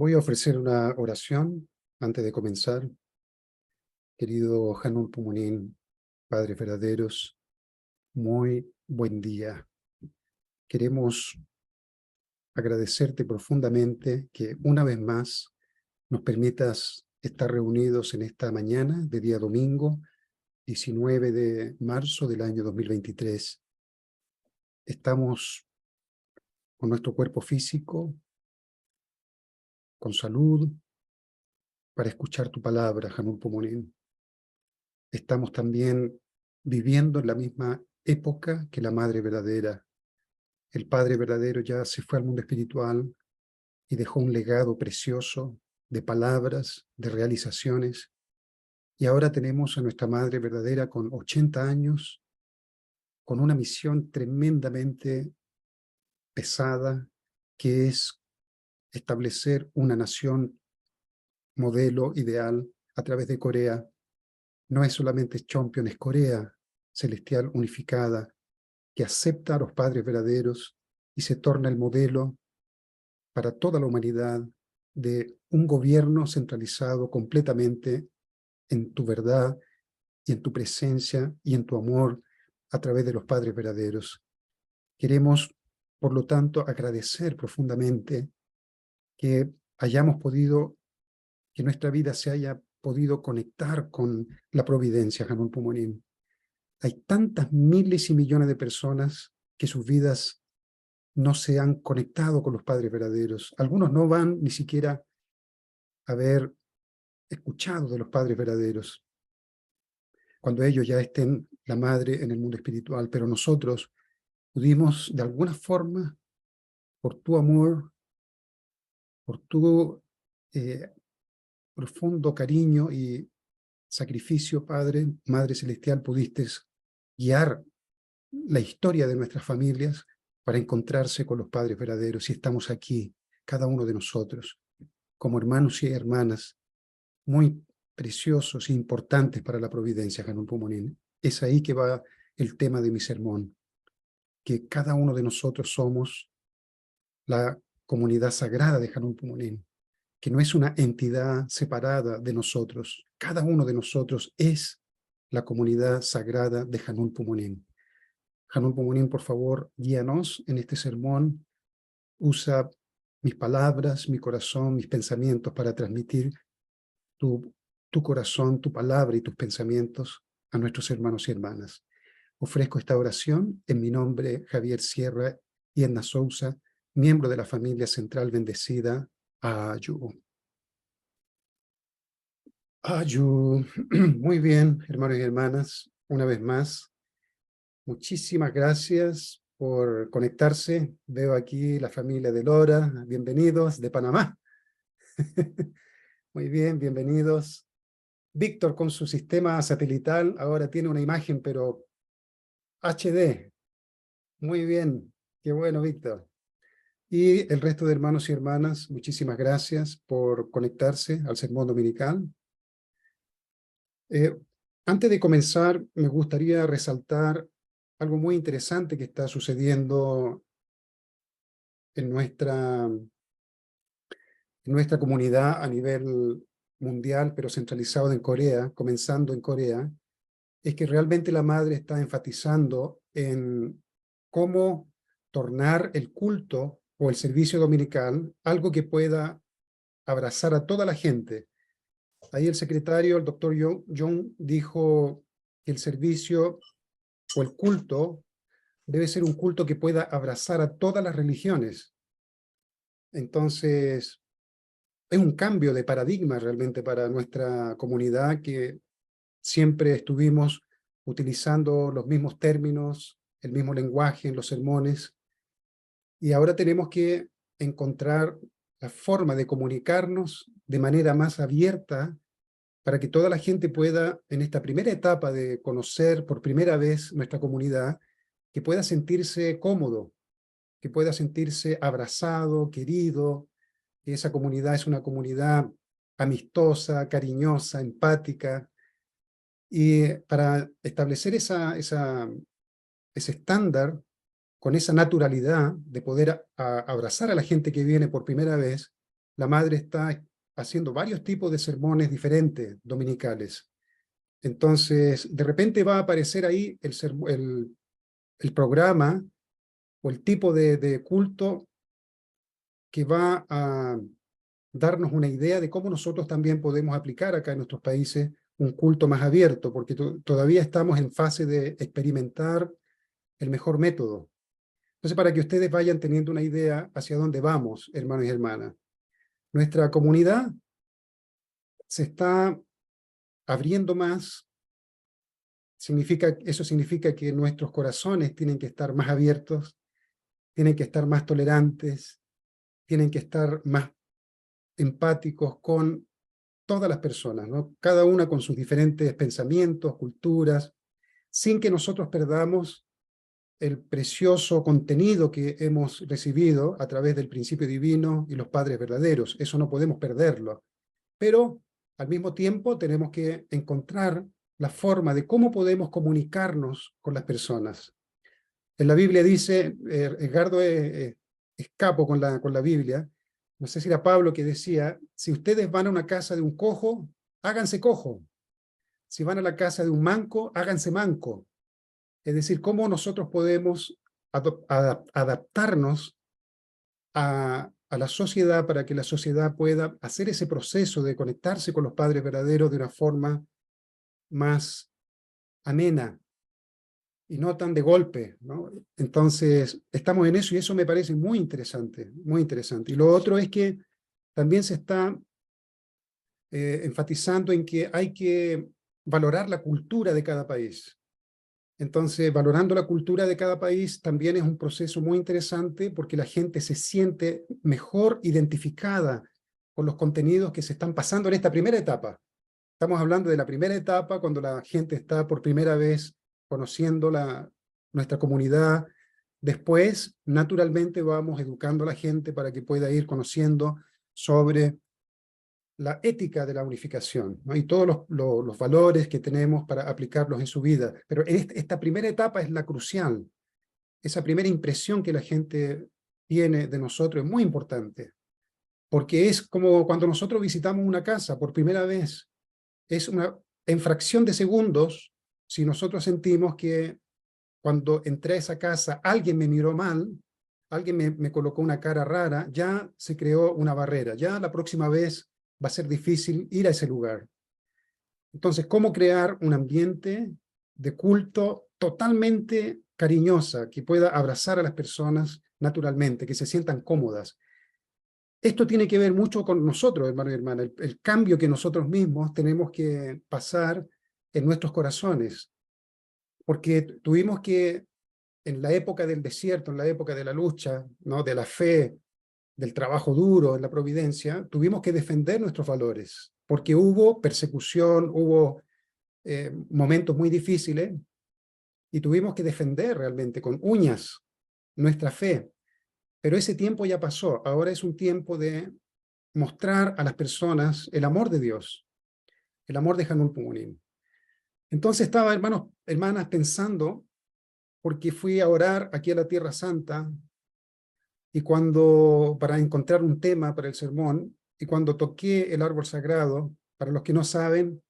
Voy a ofrecer una oración antes de comenzar. Querido Hanun Pumunin, Padres verdaderos, muy buen día. Queremos agradecerte profundamente que una vez más nos permitas estar reunidos en esta mañana de día domingo, 19 de marzo del año 2023. Estamos con nuestro cuerpo físico, con salud, para escuchar tu palabra, Hanun Pumunin. Estamos también viviendo en la misma época que la Madre verdadera. El Padre verdadero ya se fue al mundo espiritual y dejó un legado precioso de palabras, de realizaciones. Y ahora tenemos a nuestra Madre verdadera con 80 años, con una misión tremendamente pesada, que es establecer una nación modelo ideal a través de Corea. No es solamente Chonpyon, es Corea celestial unificada, que acepta a los padres verdaderos y se torna el modelo para toda la humanidad de un gobierno centralizado completamente en tu verdad y en tu presencia y en tu amor a través de los padres verdaderos. Queremos, por lo tanto, agradecer profundamente que hayamos podido, que nuestra vida se haya podido conectar con la providencia, Hanun Pumunin. Hay tantas miles y millones de personas que sus vidas no se han conectado con los padres verdaderos. Algunos no van ni siquiera a haber escuchado de los padres verdaderos, cuando ellos ya estén la madre en el mundo espiritual. Pero nosotros pudimos, de alguna forma, por tu amor, por tu profundo cariño y sacrificio, Padre, Madre Celestial, pudiste guiar la historia de nuestras familias para encontrarse con los padres verdaderos. Y estamos aquí, cada uno de nosotros, como hermanos y hermanas, muy preciosos e importantes para la providencia, Hanun Pumunin. Es ahí que va el tema de mi sermón, que cada uno de nosotros somos la comunidad sagrada de Hanun Pumunin, que no es una entidad separada de nosotros. Cada uno de nosotros es la comunidad sagrada de Hanun Pumunin. Hanun Pumunin, por favor, guíanos en este sermón. Usa mis palabras, mi corazón, mis pensamientos para transmitir tu corazón, tu palabra y tus pensamientos a nuestros hermanos y hermanas. Ofrezco esta oración en mi nombre, Javier Sierra y Edna Sousa, miembro de la familia central bendecida, Ayu. Ayu. Muy bien, hermanos y hermanas, una vez más, muchísimas gracias por conectarse. Veo aquí la familia de Lora, bienvenidos de Panamá. Muy bien, bienvenidos. Víctor con su sistema satelital ahora tiene una imagen, pero HD. Muy bien, qué bueno, Víctor. Y el resto de hermanos y hermanas, muchísimas gracias por conectarse al sermón dominical. Antes de comenzar, me gustaría resaltar algo muy interesante que está sucediendo en nuestra comunidad a nivel mundial, pero centralizado en Corea, comenzando en Corea. Es que realmente la madre está enfatizando en cómo tornar el culto o el servicio dominical algo que pueda abrazar a toda la gente. Ahí el secretario, el doctor Jung, dijo que el servicio o el culto debe ser un culto que pueda abrazar a todas las religiones. Entonces, es un cambio de paradigma realmente para nuestra comunidad, que siempre estuvimos utilizando los mismos términos, el mismo lenguaje en los sermones, y ahora tenemos que encontrar la forma de comunicarnos de manera más abierta para que toda la gente pueda, en esta primera etapa de conocer por primera vez nuestra comunidad, que pueda sentirse cómodo, que pueda sentirse abrazado, querido, que esa comunidad es una comunidad amistosa, cariñosa, empática. Y para establecer ese estándar, con esa naturalidad de poder abrazar a la gente que viene por primera vez, la madre está haciendo varios tipos de sermones diferentes, dominicales. Entonces, de repente va a aparecer ahí el programa o el tipo de culto que va a darnos una idea de cómo nosotros también podemos aplicar acá en nuestros países un culto más abierto, porque todavía estamos en fase de experimentar el mejor método. Entonces, para que ustedes vayan teniendo una idea hacia dónde vamos, hermanos y hermanas. Nuestra comunidad se está abriendo más. Eso significa que nuestros corazones tienen que estar más abiertos, tienen que estar más tolerantes, tienen que estar más empáticos con todas las personas, ¿no? Cada una con sus diferentes pensamientos, culturas, sin que nosotros perdamos el precioso contenido que hemos recibido a través del principio divino y los padres verdaderos. Eso no podemos perderlo. Pero al mismo tiempo tenemos que encontrar la forma de cómo podemos comunicarnos con las personas. En la Biblia dice, Edgardo escapo con la Biblia, no sé si era Pablo que decía, si ustedes van a una casa de un cojo, háganse cojo. Si van a la casa de un manco, háganse manco. Es decir, cómo nosotros podemos adaptarnos a la sociedad para que la sociedad pueda hacer ese proceso de conectarse con los padres verdaderos de una forma más amena y no tan de golpe, ¿no? Entonces, estamos en eso y eso me parece muy interesante, muy interesante. Y lo otro es que también se está enfatizando en que hay que valorar la cultura de cada país. Entonces, valorando la cultura de cada país también es un proceso muy interesante porque la gente se siente mejor identificada con los contenidos que se están pasando en esta primera etapa. Estamos hablando de la primera etapa cuando la gente está por primera vez conociendo nuestra comunidad. Después, naturalmente, vamos educando a la gente para que pueda ir conociendo sobre la ética de la unificación, ¿no? Y todos los valores que tenemos para aplicarlos en su vida. Pero esta primera etapa es la crucial. Esa primera impresión que la gente tiene de nosotros es muy importante, porque es como cuando nosotros visitamos una casa por primera vez. En fracción de segundos, si nosotros sentimos que cuando entré a esa casa alguien me miró mal, alguien me colocó una cara rara, ya se creó una barrera, ya la próxima vez va a ser difícil ir a ese lugar. Entonces, ¿cómo crear un ambiente de culto totalmente cariñosa, que pueda abrazar a las personas naturalmente, que se sientan cómodas? Esto tiene que ver mucho con nosotros, hermanos y hermanas, el cambio que nosotros mismos tenemos que pasar en nuestros corazones, porque tuvimos que, en la época del desierto, en la época de la lucha, ¿no? De la fe, del trabajo duro, en la providencia, tuvimos que defender nuestros valores, porque hubo persecución, hubo momentos muy difíciles, y tuvimos que defender realmente con uñas nuestra fe. Pero ese tiempo ya pasó, ahora es un tiempo de mostrar a las personas el amor de Dios, el amor de Hanul Pumunim. Entonces estaba, hermanos, hermanas, pensando, porque fui a orar aquí a la Tierra Santa, y para encontrar un tema para el sermón, y cuando toqué el árbol sagrado, para los que no saben,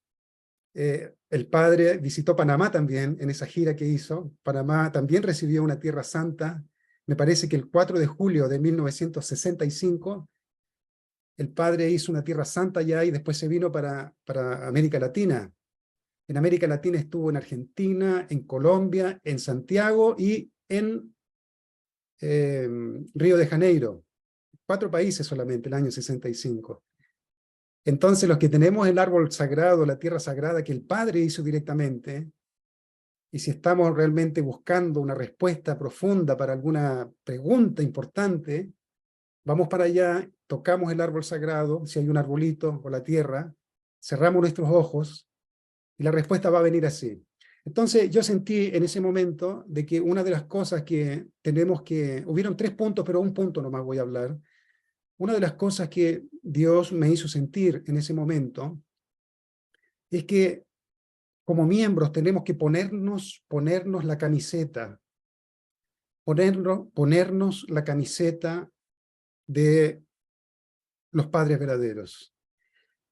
el padre visitó Panamá también en esa gira que hizo. Panamá también recibió una Tierra Santa, me parece que el 4 de julio de 1965, el padre hizo una Tierra Santa ya y después se vino para América Latina. En América Latina estuvo en Argentina, en Colombia, en Santiago y en Río de Janeiro. 4 países solamente el año 65. Entonces los que tenemos el árbol sagrado, la tierra sagrada que el Padre hizo directamente, y si estamos realmente buscando una respuesta profunda para alguna pregunta importante, vamos para allá, tocamos el árbol sagrado, si hay un arbolito o la tierra, cerramos nuestros ojos y la respuesta va a venir así. Entonces yo sentí en ese momento de que una de las cosas que hubieron 3 puntos, pero un punto nomás voy a hablar. Una de las cosas que Dios me hizo sentir en ese momento es que como miembros tenemos que ponernos la camiseta, ponernos la camiseta de los padres verdaderos.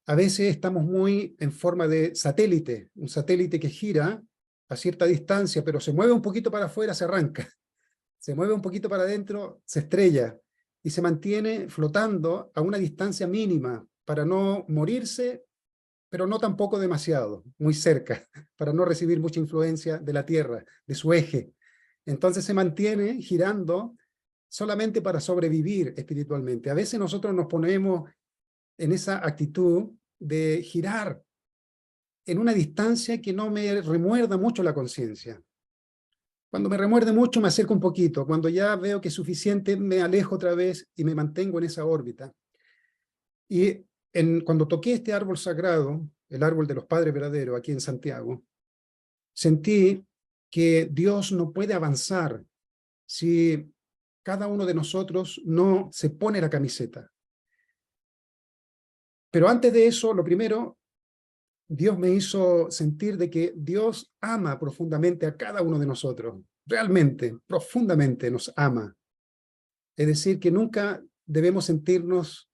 A veces estamos muy en forma de satélite, un satélite que gira a cierta distancia, pero se mueve un poquito para afuera, se arranca. Se mueve un poquito para adentro, se estrella y se mantiene flotando a una distancia mínima para no morirse, pero no tampoco demasiado, muy cerca, para no recibir mucha influencia de la Tierra, de su eje. Entonces se mantiene girando solamente para sobrevivir espiritualmente. A veces nosotros nos ponemos en esa actitud de girar en una distancia que no me remuerda mucho la conciencia. Cuando me remuerde mucho, me acerco un poquito. Cuando ya veo que es suficiente, me alejo otra vez y me mantengo en esa órbita. Y cuando toqué este árbol sagrado, el árbol de los padres verdaderos, aquí en Santiago, sentí que Dios no puede avanzar si cada uno de nosotros no se pone la camiseta. Pero antes de eso, lo primero, Dios me hizo sentir de que Dios ama profundamente a cada uno de nosotros. Realmente, profundamente nos ama. Es decir, que nunca debemos sentirnos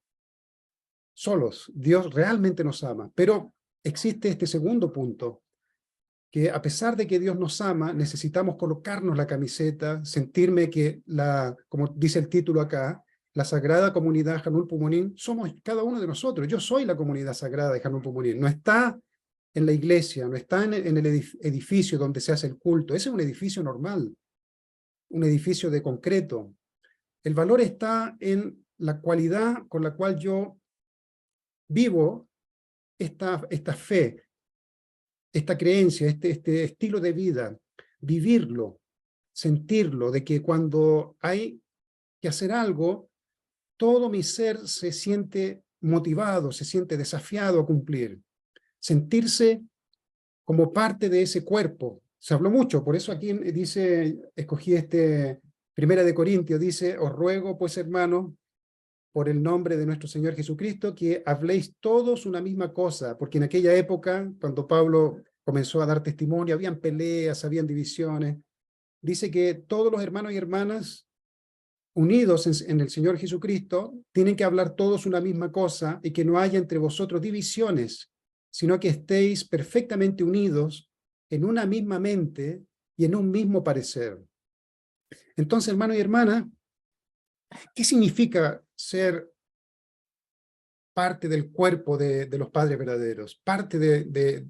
solos. Dios realmente nos ama. Pero existe este segundo punto, que a pesar de que Dios nos ama, necesitamos colocarnos la camiseta, sentirme que, como dice el título acá, la Sagrada Comunidad Janul Pumunín, somos cada uno de nosotros. Yo soy la comunidad sagrada de Janul Pumunín. No está en la iglesia, no está en el edificio donde se hace el culto. Ese es un edificio normal, un edificio de concreto. El valor está en la cualidad con la cual yo vivo esta fe, esta creencia, este estilo de vida, vivirlo, sentirlo, de que cuando hay que hacer algo, todo mi ser se siente motivado, se siente desafiado a cumplir. Sentirse como parte de ese cuerpo. Se habló mucho, por eso aquí dice, escogí Primera de Corintios, dice, os ruego pues hermanos, por el nombre de nuestro Señor Jesucristo, que habléis todos una misma cosa, porque en aquella época, cuando Pablo comenzó a dar testimonio, habían peleas, habían divisiones. Dice que todos los hermanos y hermanas unidos en el Señor Jesucristo tienen que hablar todos una misma cosa y que no haya entre vosotros divisiones, sino que estéis perfectamente unidos en una misma mente y en un mismo parecer. Entonces, hermano y hermana, ¿qué significa ser parte del cuerpo de los padres verdaderos? Parte de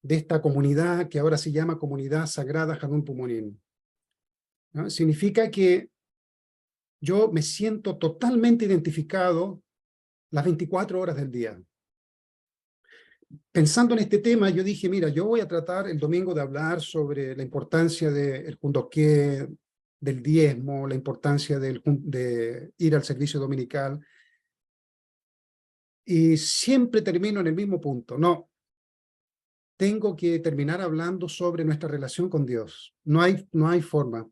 esta comunidad que ahora se llama Comunidad Sagrada Janul Pumunín, ¿no? Significa que yo me siento totalmente identificado las 24 horas del día. Pensando en este tema, yo dije, mira, yo voy a tratar el domingo de hablar sobre la importancia del jundoqué, del diezmo, la importancia de ir al servicio dominical, y siempre termino en el mismo punto. No, tengo que terminar hablando sobre nuestra relación con Dios. No hay forma,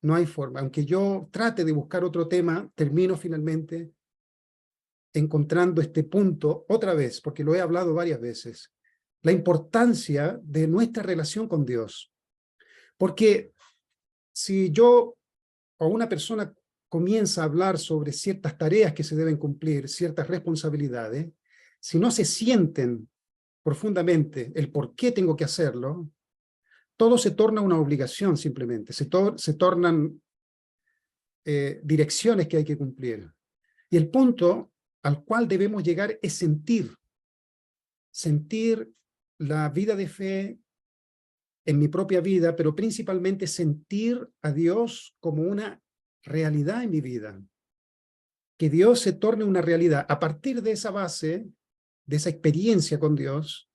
no hay forma. Aunque yo trate de buscar otro tema, termino finalmente encontrando este punto otra vez, porque lo he hablado varias veces, la importancia de nuestra relación con Dios. Porque si yo o una persona comienza a hablar sobre ciertas tareas que se deben cumplir, ciertas responsabilidades, si no se sienten profundamente el por qué tengo que hacerlo, todo se torna una obligación simplemente, se tornan direcciones que hay que cumplir. Y el punto al cual debemos llegar es sentir la vida de fe en mi propia vida, pero principalmente sentir a Dios como una realidad en mi vida. Que Dios se torne una realidad. A partir de esa base, de esa experiencia con Dios,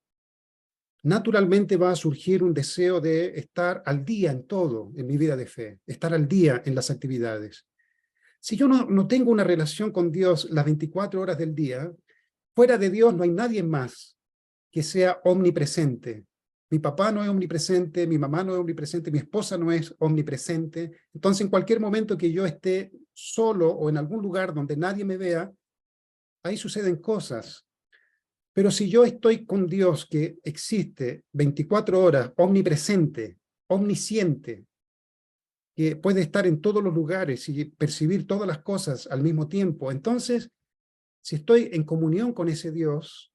naturalmente va a surgir un deseo de estar al día en todo, en mi vida de fe, estar al día en las actividades. Si yo no tengo una relación con Dios las 24 horas del día, fuera de Dios no hay nadie más que sea omnipresente. Mi papá no es omnipresente, mi mamá no es omnipresente, mi esposa no es omnipresente. Entonces, en cualquier momento que yo esté solo o en algún lugar donde nadie me vea, ahí suceden cosas. Pero si yo estoy con Dios que existe 24 horas, omnipresente, omnisciente, que puede estar en todos los lugares y percibir todas las cosas al mismo tiempo, entonces si estoy en comunión con ese Dios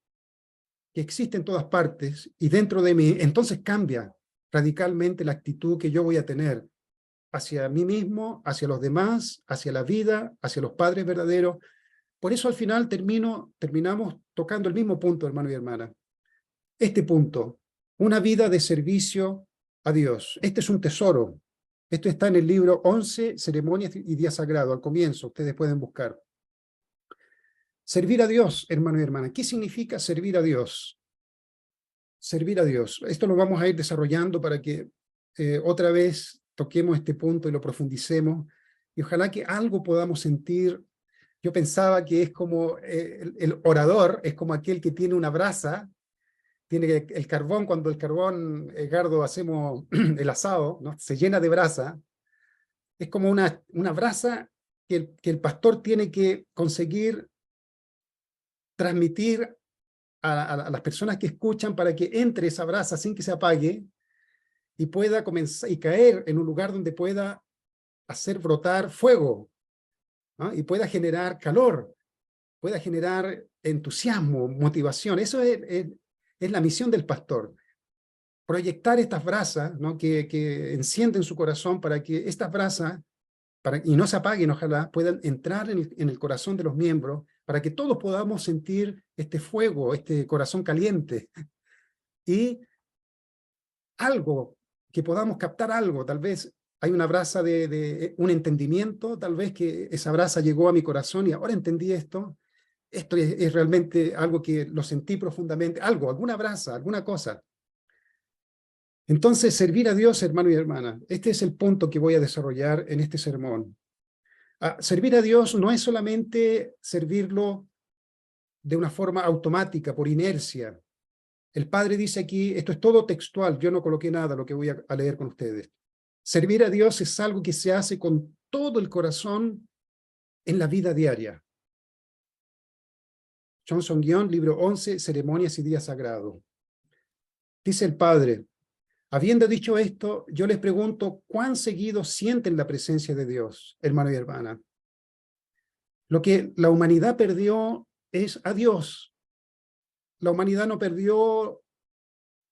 que existe en todas partes y dentro de mí, entonces cambia radicalmente la actitud que yo voy a tener hacia mí mismo, hacia los demás, hacia la vida, hacia los padres verdaderos. Por eso al final terminamos tocando el mismo punto, hermano y hermana. Este punto, una vida de servicio a Dios. Este es un tesoro. Esto está en el libro 11, Ceremonias y Días Sagrados, al comienzo, ustedes pueden buscar. Servir a Dios, hermano y hermana. ¿Qué significa servir a Dios? Servir a Dios. Esto lo vamos a ir desarrollando para que otra vez toquemos este punto y lo profundicemos. Y ojalá que algo podamos sentir. Yo pensaba que es como el orador, es como aquel que tiene una brasa, tiene el carbón, cuando el carbón, Edgardo, hacemos el asado, ¿no? Se llena de brasa. Es como una brasa que el pastor tiene que conseguir transmitir a las personas que escuchan para que entre esa brasa sin que se apague y pueda comenzar y caer en un lugar donde pueda hacer brotar fuego, ¿no? Y pueda generar calor, pueda generar entusiasmo, motivación. Eso es la misión del pastor. Proyectar estas brasas, ¿no? que encienden su corazón para que estas brasas, y no se apaguen, ojalá, puedan entrar en el corazón de los miembros, para que todos podamos sentir este fuego, este corazón caliente, y algo, que podamos captar algo, tal vez hay una brasa de un entendimiento, tal vez que esa brasa llegó a mi corazón y ahora entendí esto es realmente algo que lo sentí profundamente, alguna brasa, alguna cosa. Entonces, servir a Dios, hermano y hermana, este es el punto que voy a desarrollar en este sermón. Servir a Dios no es solamente servirlo de una forma automática, por inercia. El Padre dice aquí, esto es todo textual, yo no coloqué nada, lo que voy a leer con ustedes. Servir a Dios es algo que se hace con todo el corazón en la vida diaria. Johnson-Guion, libro 11, Ceremonias y Días Sagrados. Dice el Padre, habiendo dicho esto, yo les pregunto, ¿cuán seguido sienten la presencia de Dios, hermano y hermana? Lo que la humanidad perdió es a Dios. La humanidad no perdió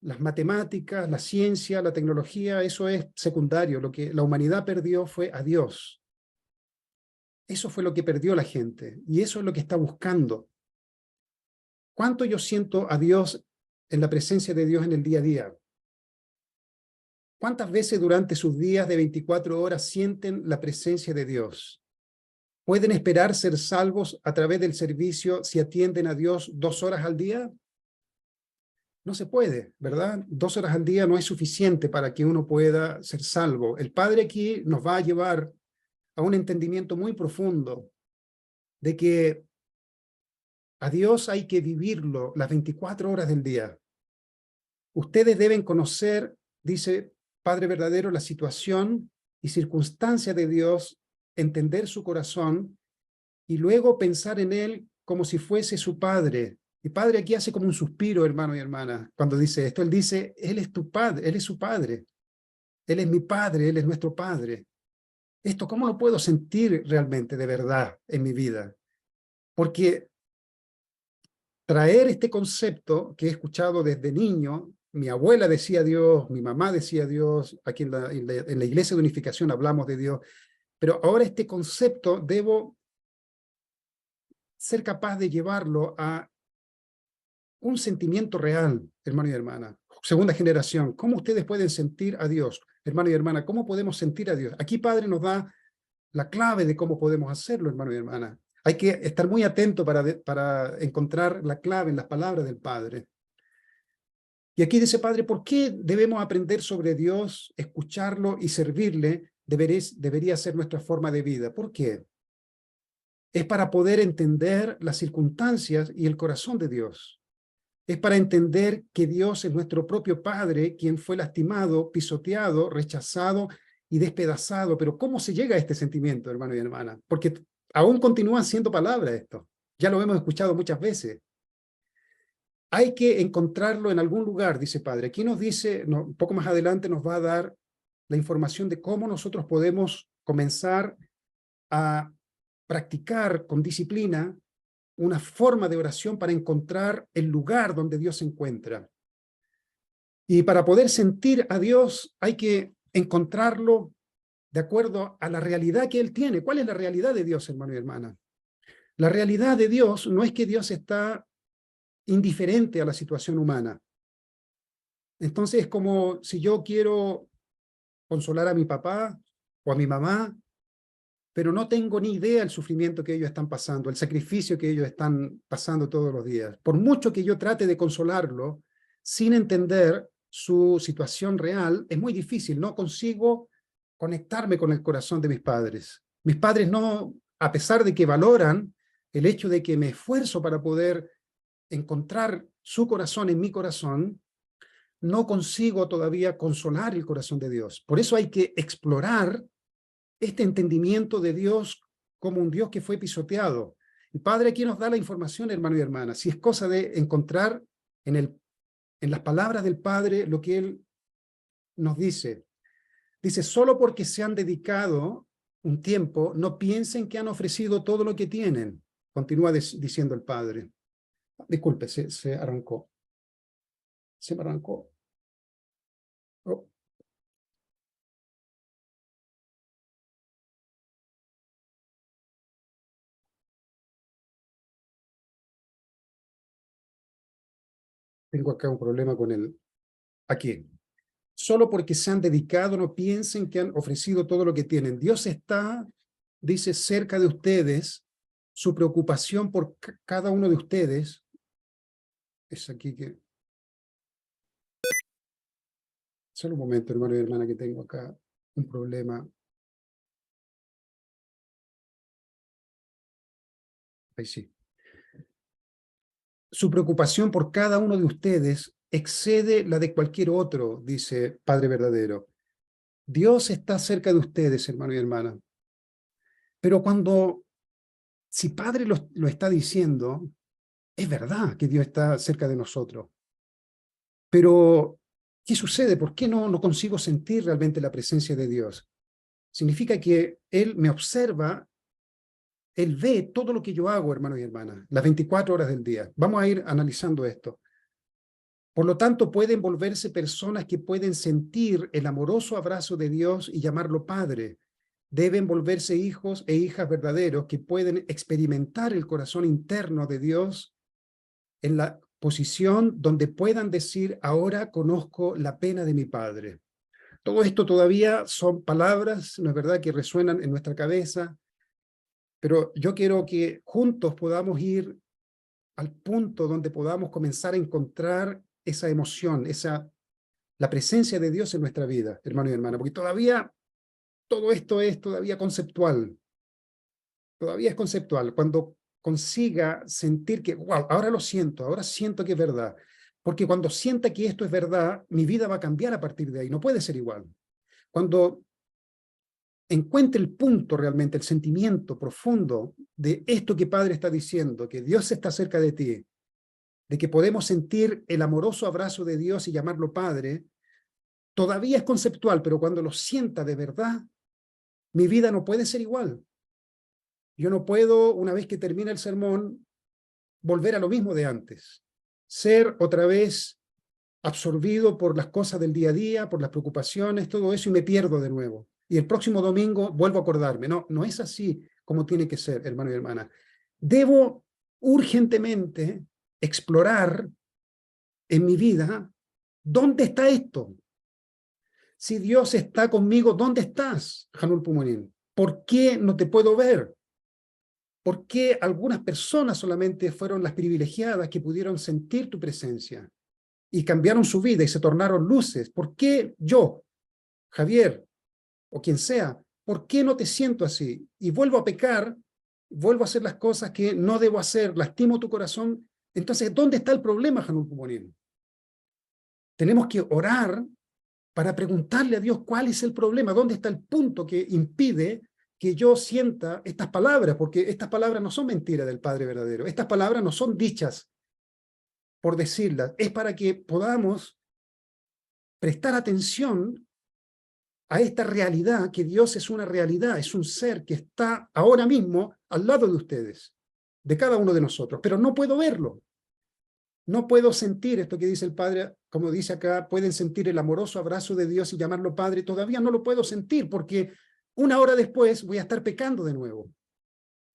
las matemáticas, la ciencia, la tecnología, eso es secundario. Lo que la humanidad perdió fue a Dios. Eso fue lo que perdió la gente, y eso es lo que está buscando. ¿Cuánto yo siento a Dios en la presencia de Dios en el día a día? ¿Cuántas veces durante sus días de 24 horas sienten la presencia de Dios? ¿Pueden esperar ser salvos a través del servicio si atienden a Dios 2 horas al día? No se puede, ¿verdad? 2 horas al día no es suficiente para que uno pueda ser salvo. El Padre aquí nos va a llevar a un entendimiento muy profundo de que a Dios hay que vivirlo las 24 horas del día. Ustedes deben conocer, dice Padre verdadero, la situación y circunstancia de Dios, entender su corazón y luego pensar en Él como si fuese su Padre. Y Padre aquí hace como un suspiro, hermano y hermana, cuando dice esto. Él dice, Él es tu Padre, Él es su Padre. Él es mi Padre, Él es nuestro Padre. Esto, ¿cómo lo puedo sentir realmente de verdad en mi vida? Porque traer este concepto que he escuchado desde niño, mi abuela decía Dios, mi mamá decía Dios, aquí en la Iglesia de Unificación hablamos de Dios, pero ahora este concepto debo ser capaz de llevarlo a un sentimiento real, hermano y hermana. Segunda generación, ¿cómo ustedes pueden sentir a Dios? Hermano y hermana, ¿cómo podemos sentir a Dios? Aquí Padre nos da la clave de cómo podemos hacerlo, hermano y hermana. Hay que estar muy atento para encontrar la clave en las palabras del Padre. Y aquí dice Padre, ¿por qué debemos aprender sobre Dios, escucharlo y servirle? Debería ser nuestra forma de vida. ¿Por qué? Es para poder entender las circunstancias y el corazón de Dios. Es para entender que Dios es nuestro propio Padre, quien fue lastimado, pisoteado, rechazado y despedazado. Pero ¿cómo se llega a este sentimiento, hermano y hermana? Porque aún continúan siendo palabras esto. Ya lo hemos escuchado muchas veces. Hay que encontrarlo en algún lugar, dice Padre. Aquí nos dice, un poco más adelante nos va a dar la información de cómo nosotros podemos comenzar a practicar con disciplina una forma de oración para encontrar el lugar donde Dios se encuentra. Y para poder sentir a Dios hay que encontrarlo de acuerdo a la realidad que Él tiene. ¿Cuál es la realidad de Dios, hermano y hermana? La realidad de Dios no es que Dios está indiferente a la situación humana. Entonces es como si yo quiero consolar a mi papá o a mi mamá, pero no tengo ni idea del sufrimiento que ellos están pasando, el sacrificio que ellos están pasando todos los días. Por mucho que yo trate de consolarlo, sin entender su situación real, es muy difícil, no consigo conectarme con el corazón de mis padres. Mis padres no, a pesar de que valoran el hecho de que me esfuerzo para poder encontrar su corazón en mi corazón, no consigo todavía consolar el corazón de Dios. Por eso hay que explorar este entendimiento de Dios como un Dios que fue pisoteado. El Padre aquí nos da la información, hermano y hermana. Si es cosa de encontrar en las palabras del Padre lo que Él nos dice. Dice, solo porque se han dedicado un tiempo, no piensen que han ofrecido todo lo que tienen. Continúa diciendo el Padre. Disculpe, se arrancó. Se me arrancó. Oh, tengo acá un problema con el... Aquí. Solo porque se han dedicado, no piensen que han ofrecido todo lo que tienen. Dios está, dice, cerca de ustedes. Su preocupación por cada uno de ustedes es aquí que... Solo un momento, hermano y hermana, que tengo acá un problema. Ahí sí. Su preocupación por cada uno de ustedes excede la de cualquier otro, dice Padre verdadero. Dios está cerca de ustedes, hermano y hermana. Pero si Padre lo está diciendo, es verdad que Dios está cerca de nosotros. Pero, ¿qué sucede? ¿Por qué no consigo sentir realmente la presencia de Dios? Significa que Él me observa, Él ve todo lo que yo hago, hermanos y hermanas, las 24 horas del día. Vamos a ir analizando esto. Por lo tanto, pueden volverse personas que pueden sentir el amoroso abrazo de Dios y llamarlo Padre. Deben volverse hijos e hijas verdaderos que pueden experimentar el corazón interno de Dios en la posición donde puedan decir, ahora conozco la pena de mi Padre. Todo esto todavía son palabras, no es verdad, que resuenan en nuestra cabeza, pero yo quiero que juntos podamos ir al punto donde podamos comenzar a encontrar esa emoción, la presencia de Dios en nuestra vida, hermano y hermana, porque todavía todo esto es todavía conceptual, todavía es conceptual. Cuando consiga sentir que, wow, ahora siento que es verdad, porque cuando sienta que esto es verdad, mi vida va a cambiar a partir de ahí, no puede ser igual. Cuando encuentre el punto realmente, el sentimiento profundo de esto que Padre está diciendo, que Dios está cerca de ti, de que podemos sentir el amoroso abrazo de Dios y llamarlo Padre, todavía es conceptual, pero cuando lo sienta de verdad, mi vida no puede ser igual. Yo no puedo, una vez que termina el sermón, volver a lo mismo de antes. Ser otra vez absorbido por las cosas del día a día, por las preocupaciones, todo eso, y me pierdo de nuevo. Y el próximo domingo vuelvo a acordarme. No, no es así como tiene que ser, hermano y hermana. Debo urgentemente explorar en mi vida dónde está esto. Si Dios está conmigo, ¿dónde estás, Hanul Pumunín? ¿Por qué no te puedo ver? ¿Por qué algunas personas solamente fueron las privilegiadas que pudieron sentir tu presencia y cambiaron su vida y se tornaron luces? ¿Por qué yo, Javier, o quien sea, por qué no te siento así? Y vuelvo a pecar, vuelvo a hacer las cosas que no debo hacer, lastimo tu corazón. Entonces, ¿dónde está el problema, Hanul Pumunín? Tenemos que orar para preguntarle a Dios cuál es el problema, dónde está el punto que impide que yo sienta estas palabras, porque estas palabras no son mentiras del Padre verdadero, estas palabras no son dichas por decirlas, es para que podamos prestar atención a esta realidad, que Dios es una realidad, es un ser que está ahora mismo al lado de ustedes. de cada uno de nosotros, pero no puedo verlo. No puedo sentir esto que dice el Padre, como dice acá, pueden sentir el amoroso abrazo de Dios y llamarlo Padre. Todavía no lo puedo sentir porque una hora después voy a estar pecando de nuevo.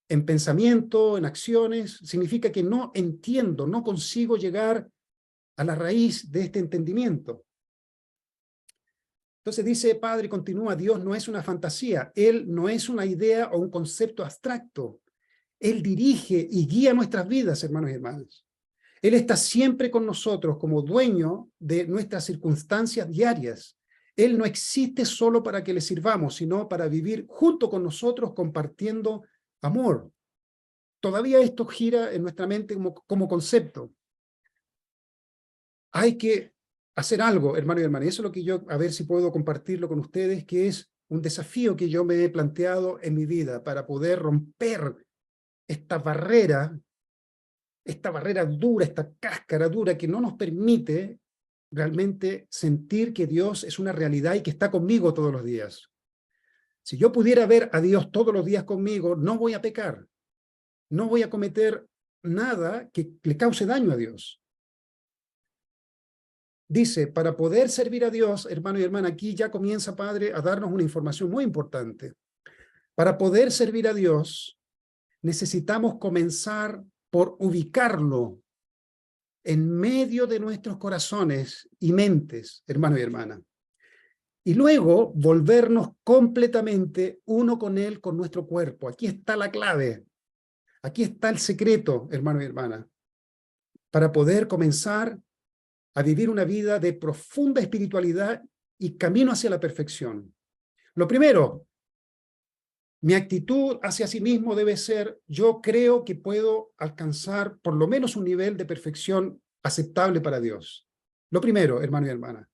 En pensamiento, en acciones, significa que no entiendo, no consigo llegar a la raíz de este entendimiento. Entonces dice Padre, continúa, Dios no es una fantasía, Él no es una idea o un concepto abstracto. Él dirige y guía nuestras vidas, hermanos y hermanas. Él está siempre con nosotros como dueño de nuestras circunstancias diarias. Él no existe solo para que le sirvamos, sino para vivir junto con nosotros compartiendo amor. Todavía esto gira en nuestra mente como concepto. Hay que hacer algo, hermano y hermana. Y eso es lo que yo, a ver si puedo compartirlo con ustedes, que es un desafío que yo me he planteado en mi vida para poder romper esta barrera dura, esta cáscara dura que no nos permite realmente sentir que Dios es una realidad y que está conmigo todos los días. Si yo pudiera ver a Dios todos los días conmigo, no voy a pecar, no voy a cometer nada que le cause daño a Dios. Dice, para poder servir a Dios, hermano y hermana, aquí ya comienza, Padre, a darnos una información muy importante. Para poder servir a Dios, necesitamos comenzar por ubicarlo en medio de nuestros corazones y mentes, hermano y hermana. Y luego volvernos completamente uno con Él, con nuestro cuerpo. Aquí está la clave. Aquí está el secreto, hermano y hermana, para poder comenzar a vivir una vida de profunda espiritualidad y camino hacia la perfección. Lo primero, mi actitud hacia sí mismo debe ser, yo creo que puedo alcanzar por lo menos un nivel de perfección aceptable para Dios. Lo primero, hermano y hermana,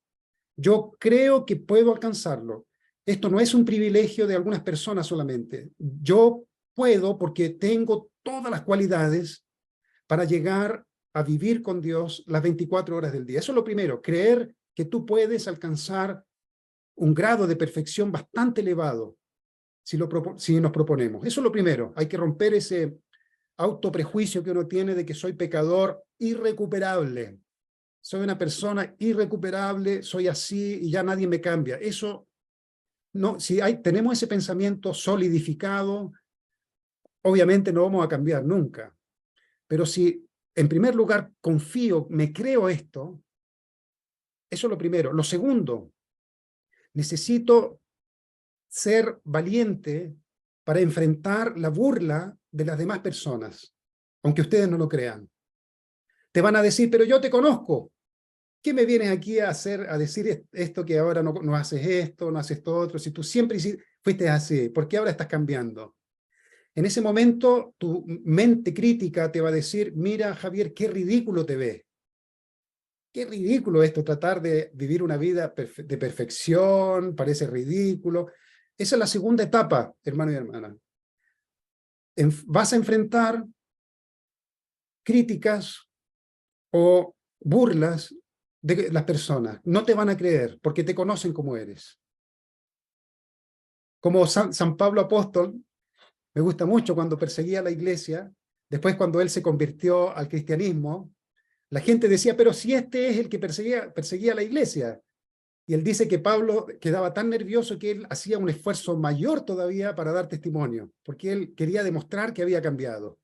yo creo que puedo alcanzarlo. Esto no es un privilegio de algunas personas solamente. Yo puedo porque tengo todas las cualidades para llegar a vivir con Dios las 24 horas del día. Eso es lo primero, creer que tú puedes alcanzar un grado de perfección bastante elevado si nos proponemos. Eso es lo primero, hay que romper ese autoprejuicio que uno tiene de que soy pecador irrecuperable. Soy una persona irrecuperable, soy así y ya nadie me cambia. Eso no, si tenemos ese pensamiento solidificado, obviamente no vamos a cambiar nunca. Pero si en primer lugar confío, me creo esto, eso es lo primero. Lo segundo, necesito ser valiente para enfrentar la burla de las demás personas, aunque ustedes no lo crean. Te van a decir, pero yo te conozco. ¿Qué me vienes aquí a hacer, a decir esto que ahora no haces esto, no haces esto otro? Si tú siempre fuiste así, ¿por qué ahora estás cambiando? En ese momento, tu mente crítica te va a decir, mira, Javier, qué ridículo te ves. Qué ridículo esto, tratar de vivir una vida de perfección, parece ridículo. Esa es la segunda etapa, hermano y hermana. Vas a enfrentar críticas o burlas de las personas. No te van a creer porque te conocen como eres. Como San Pablo Apóstol, me gusta mucho cuando perseguía a la iglesia, después cuando él se convirtió al cristianismo, la gente decía, pero si este es el que perseguía a la iglesia. Y él dice que Pablo quedaba tan nervioso que él hacía un esfuerzo mayor todavía para dar testimonio, porque él quería demostrar que había cambiado.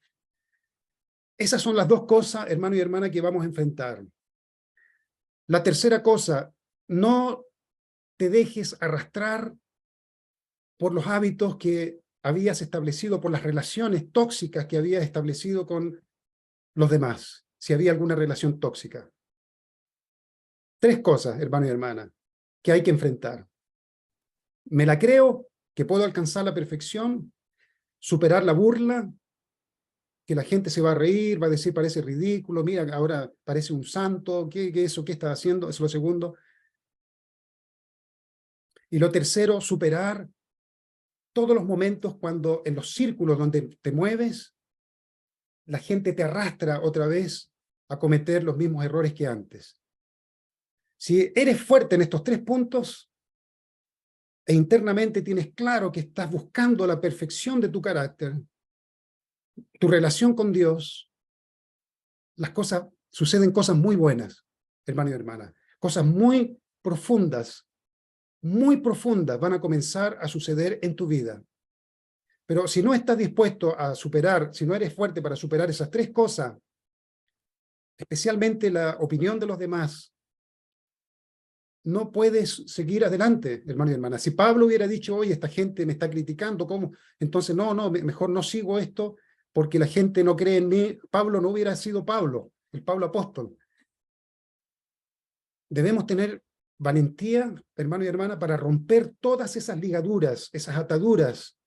Esas son las dos cosas, hermano y hermana, que vamos a enfrentar. La tercera cosa, no te dejes arrastrar por los hábitos que habías establecido, por las relaciones tóxicas que habías establecido con los demás, si había alguna relación tóxica. Tres cosas, hermano y hermana, que hay que enfrentar. Me la creo, que puedo alcanzar la perfección, superar la burla, que la gente se va a reír, va a decir parece ridículo, mira, ahora parece un santo, ¿qué eso? ¿Qué está haciendo? Eso es lo segundo. Y lo tercero, superar todos los momentos cuando en los círculos donde te mueves, la gente te arrastra otra vez a cometer los mismos errores que antes. Si eres fuerte en estos tres puntos e internamente tienes claro que estás buscando la perfección de tu carácter, tu relación con Dios, suceden cosas muy buenas, hermano y hermana. Cosas muy profundas van a comenzar a suceder en tu vida. Pero si no estás dispuesto a superar, si no eres fuerte para superar esas tres cosas, especialmente la opinión de los demás, no puedes seguir adelante, hermano y hermana. Si Pablo hubiera dicho, oye, esta gente me está criticando, ¿cómo? Entonces, mejor no sigo esto porque la gente no cree en mí. Pablo no hubiera sido Pablo, el Pablo apóstol. Debemos tener valentía, hermano y hermana, para romper todas esas ligaduras, esas ataduras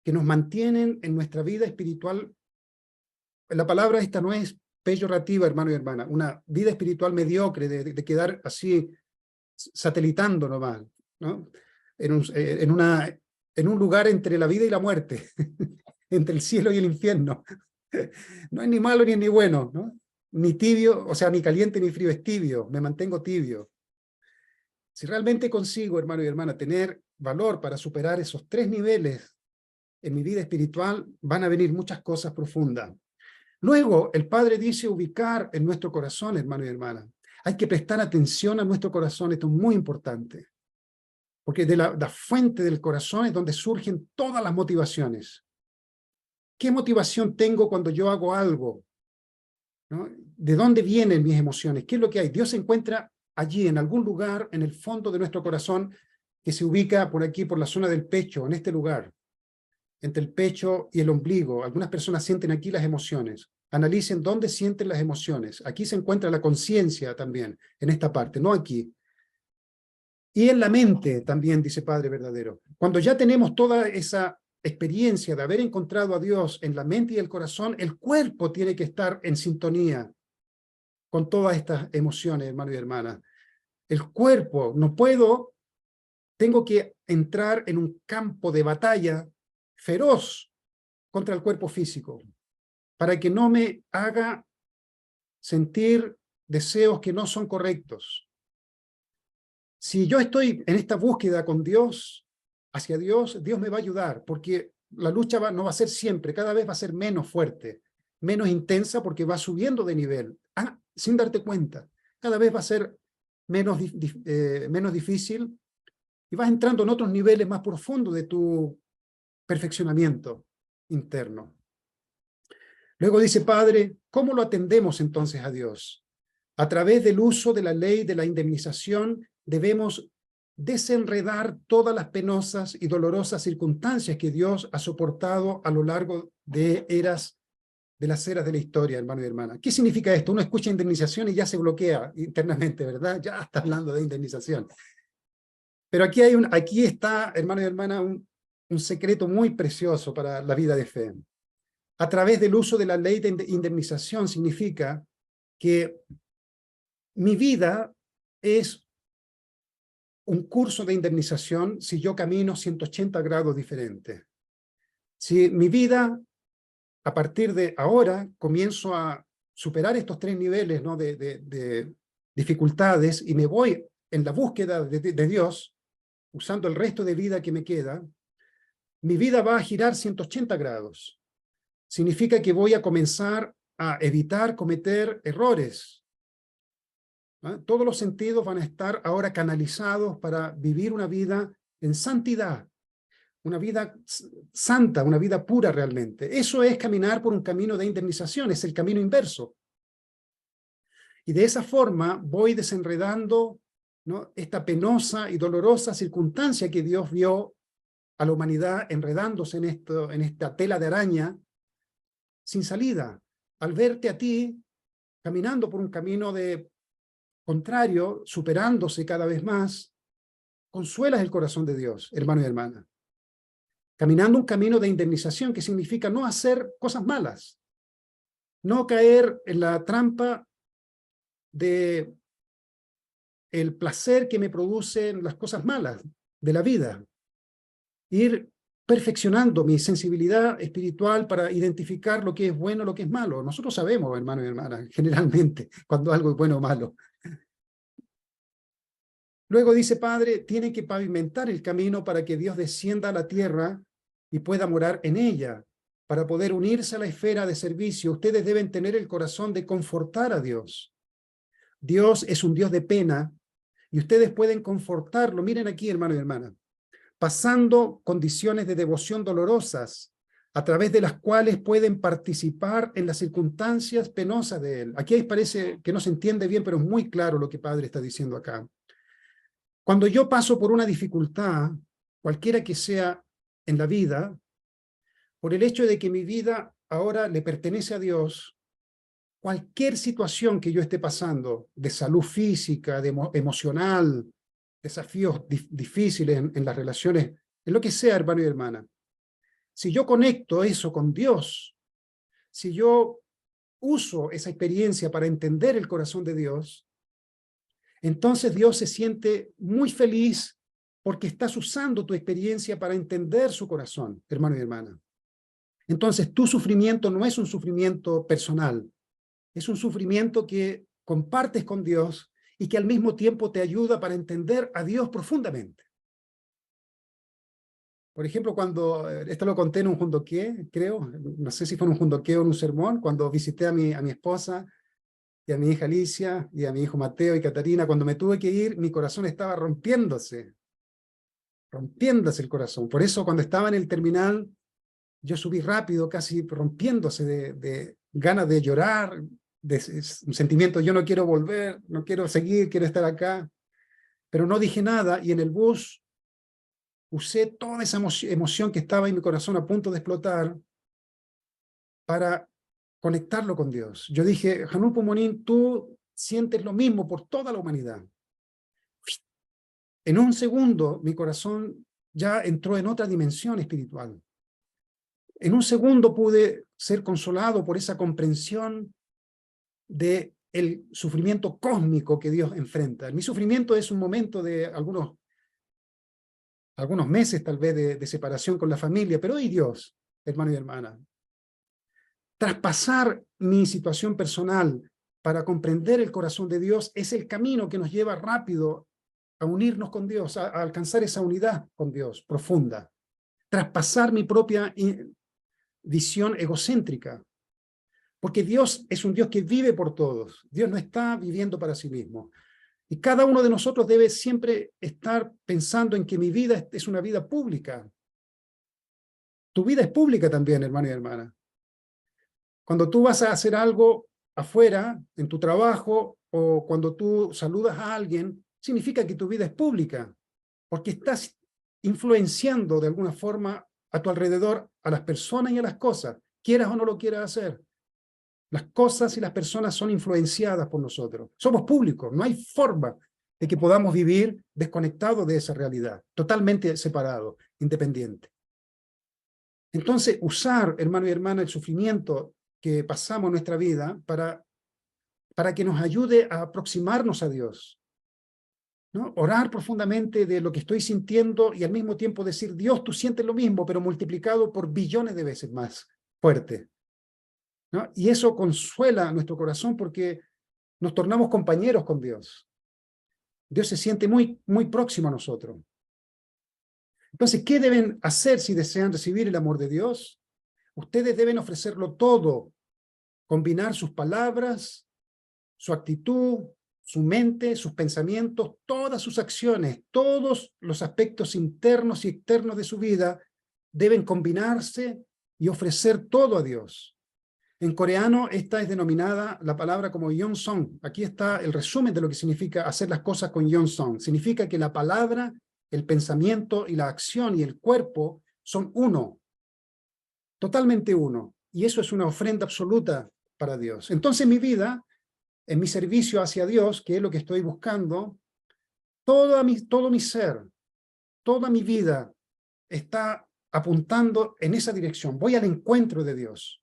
que nos mantienen en nuestra vida espiritual. La palabra esta no es peyorativa, hermano y hermana, una vida espiritual mediocre, de quedar así satelitando nomás, ¿no? En un lugar entre la vida y la muerte, entre el cielo y el infierno. No es ni malo ni bueno, ¿no? Ni tibio, o sea, ni caliente ni frío, es tibio, me mantengo tibio. Si realmente consigo, hermano y hermana, tener valor para superar esos tres niveles en mi vida espiritual, van a venir muchas cosas profundas. Luego, el Padre dice ubicar en nuestro corazón, hermano y hermana. Hay que prestar atención a nuestro corazón, esto es muy importante. Porque de la fuente del corazón es donde surgen todas las motivaciones. ¿Qué motivación tengo cuando yo hago algo? ¿No? ¿De dónde vienen mis emociones? ¿Qué es lo que hay? Dios se encuentra allí, en algún lugar, en el fondo de nuestro corazón, que se ubica por aquí, por la zona del pecho, en este lugar, entre el pecho y el ombligo. Algunas personas sienten aquí las emociones. Analicen dónde sienten las emociones. Aquí se encuentra la conciencia también, en esta parte, no aquí. Y en la mente también, dice Padre verdadero. Cuando ya tenemos toda esa experiencia de haber encontrado a Dios en la mente y el corazón, el cuerpo tiene que estar en sintonía con todas estas emociones, hermano y hermana. El cuerpo, tengo que entrar en un campo de batalla feroz contra el cuerpo físico, para que no me haga sentir deseos que no son correctos. Si yo estoy en esta búsqueda con Dios, hacia Dios, Dios me va a ayudar, porque la lucha no va a ser siempre, cada vez va a ser menos fuerte, menos intensa, porque va subiendo de nivel, sin darte cuenta. Cada vez va a ser menos difícil y vas entrando en otros niveles más profundos de tu perfeccionamiento interno. Luego dice, Padre, ¿cómo lo atendemos entonces a Dios? A través del uso de la ley de la indemnización, debemos desenredar todas las penosas y dolorosas circunstancias que Dios ha soportado a lo largo de las eras de la historia, hermano y hermana. ¿Qué significa esto? Uno escucha indemnización y ya se bloquea internamente, ¿verdad? Ya está hablando de indemnización. Pero aquí está, hermano y hermana, un secreto muy precioso para la vida de fe. A través del uso de la ley de indemnización significa que mi vida es un curso de indemnización si yo camino 180 grados diferentes. Si mi vida, a partir de ahora, comienzo a superar estos tres niveles, ¿no? de dificultades y me voy en la búsqueda de Dios, usando el resto de vida que me queda, mi vida va a girar 180 grados. Significa que voy a comenzar a evitar cometer errores. Todos los sentidos van a estar ahora canalizados para vivir una vida en santidad, una vida santa, una vida pura realmente. Eso es caminar por un camino de indemnización, es el camino inverso. Y de esa forma voy desenredando, ¿no?, esta penosa y dolorosa circunstancia que Dios vio a la humanidad enredándose en esta tela de araña sin salida. Al verte a ti caminando por un camino de contrario, superándose cada vez más, consuelas el corazón de Dios, hermano y hermana. Caminando un camino de indemnización que significa no hacer cosas malas, no caer en la trampa de el placer que me producen las cosas malas de la vida. Ir perfeccionando mi sensibilidad espiritual para identificar lo que es bueno, lo que es malo. Nosotros sabemos, hermano y hermana, generalmente, cuando algo es bueno o malo. Luego dice, Padre, tiene que pavimentar el camino para que Dios descienda a la tierra y pueda morar en ella. para poder unirse a la esfera de servicio, ustedes deben tener el corazón de confortar a Dios. Dios es un Dios de pena y ustedes pueden confortarlo. Miren aquí, hermano y hermana, pasando condiciones de devoción dolorosas, a través de las cuales pueden participar en las circunstancias penosas de Él. Aquí parece que no se entiende bien, pero es muy claro lo que Padre está diciendo acá. Cuando yo paso por una dificultad, cualquiera que sea en la vida, por el hecho de que mi vida ahora le pertenece a Dios, cualquier situación que yo esté pasando, de salud física, de emocional, desafíos difíciles en las relaciones, en lo que sea, hermano y hermana, si yo conecto eso con Dios, si yo uso esa experiencia para entender el corazón de Dios, entonces Dios se siente muy feliz porque estás usando tu experiencia para entender su corazón, hermano y hermana. Entonces tu sufrimiento no es un sufrimiento personal, es un sufrimiento que compartes con Dios y que al mismo tiempo te ayuda para entender a Dios profundamente. Por ejemplo, cuando, esto lo conté en un jundoqué, creo, no sé si fue en un jundoqué o en un sermón, cuando visité a mi esposa y a mi hija Alicia y a mi hijo Mateo y Catarina, cuando me tuve que ir, mi corazón estaba rompiéndose el corazón. Por eso cuando estaba en el terminal, yo subí rápido, casi rompiéndose de ganas de llorar, de un sentimiento, yo no quiero volver, no quiero seguir, quiero estar acá. Pero no dije nada y en el bus usé toda esa emoción que estaba en mi corazón a punto de explotar para conectarlo con Dios. Yo dije, Hanul Pumonín, tú sientes lo mismo por toda la humanidad. En un segundo, mi corazón ya entró en otra dimensión espiritual. En un segundo pude ser consolado por esa comprensión del sufrimiento cósmico que Dios enfrenta. Mi sufrimiento es un momento de algunos meses tal vez de separación con la familia, pero ¿y Dios, hermano y hermana? Traspasar mi situación personal para comprender el corazón de Dios es el camino que nos lleva rápido a unirnos con Dios, a alcanzar esa unidad con Dios profunda. Traspasar mi propia visión egocéntrica, porque Dios es un Dios que vive por todos. Dios no está viviendo para sí mismo. Y cada uno de nosotros debe siempre estar pensando en que mi vida es una vida pública. Tu vida es pública también, hermano y hermana. Cuando tú vas a hacer algo afuera, en tu trabajo, o cuando tú saludas a alguien, significa que tu vida es pública, porque estás influenciando de alguna forma a tu alrededor a las personas y a las cosas, quieras o no lo quieras hacer. Las cosas y las personas son influenciadas por nosotros. Somos públicos, no hay forma de que podamos vivir desconectados de esa realidad, totalmente separados, independientes. Entonces, usar, hermano y hermana, el sufrimiento que pasamos en nuestra vida para que nos ayude a aproximarnos a Dios, ¿no? Orar profundamente de lo que estoy sintiendo y al mismo tiempo decir, Dios, tú sientes lo mismo, pero multiplicado por billones de veces más fuerte, ¿no? Y eso consuela nuestro corazón porque nos tornamos compañeros con Dios. Dios se siente muy, muy próximo a nosotros. Entonces, ¿qué deben hacer si desean recibir el amor de Dios? Ustedes deben ofrecerlo todo, combinar sus palabras, su actitud, su mente, sus pensamientos, todas sus acciones, todos los aspectos internos y externos de su vida deben combinarse y ofrecer todo a Dios. En coreano esta es denominada la palabra como Yeonsong. Aquí está el resumen de lo que significa hacer las cosas con Yeonsong. Significa que la palabra, el pensamiento y la acción y el cuerpo son uno, totalmente uno. Y eso es una ofrenda absoluta para Dios. Entonces mi vida, en mi servicio hacia Dios, que es lo que estoy buscando, todo mi ser, toda mi vida está apuntando en esa dirección. Voy al encuentro de Dios.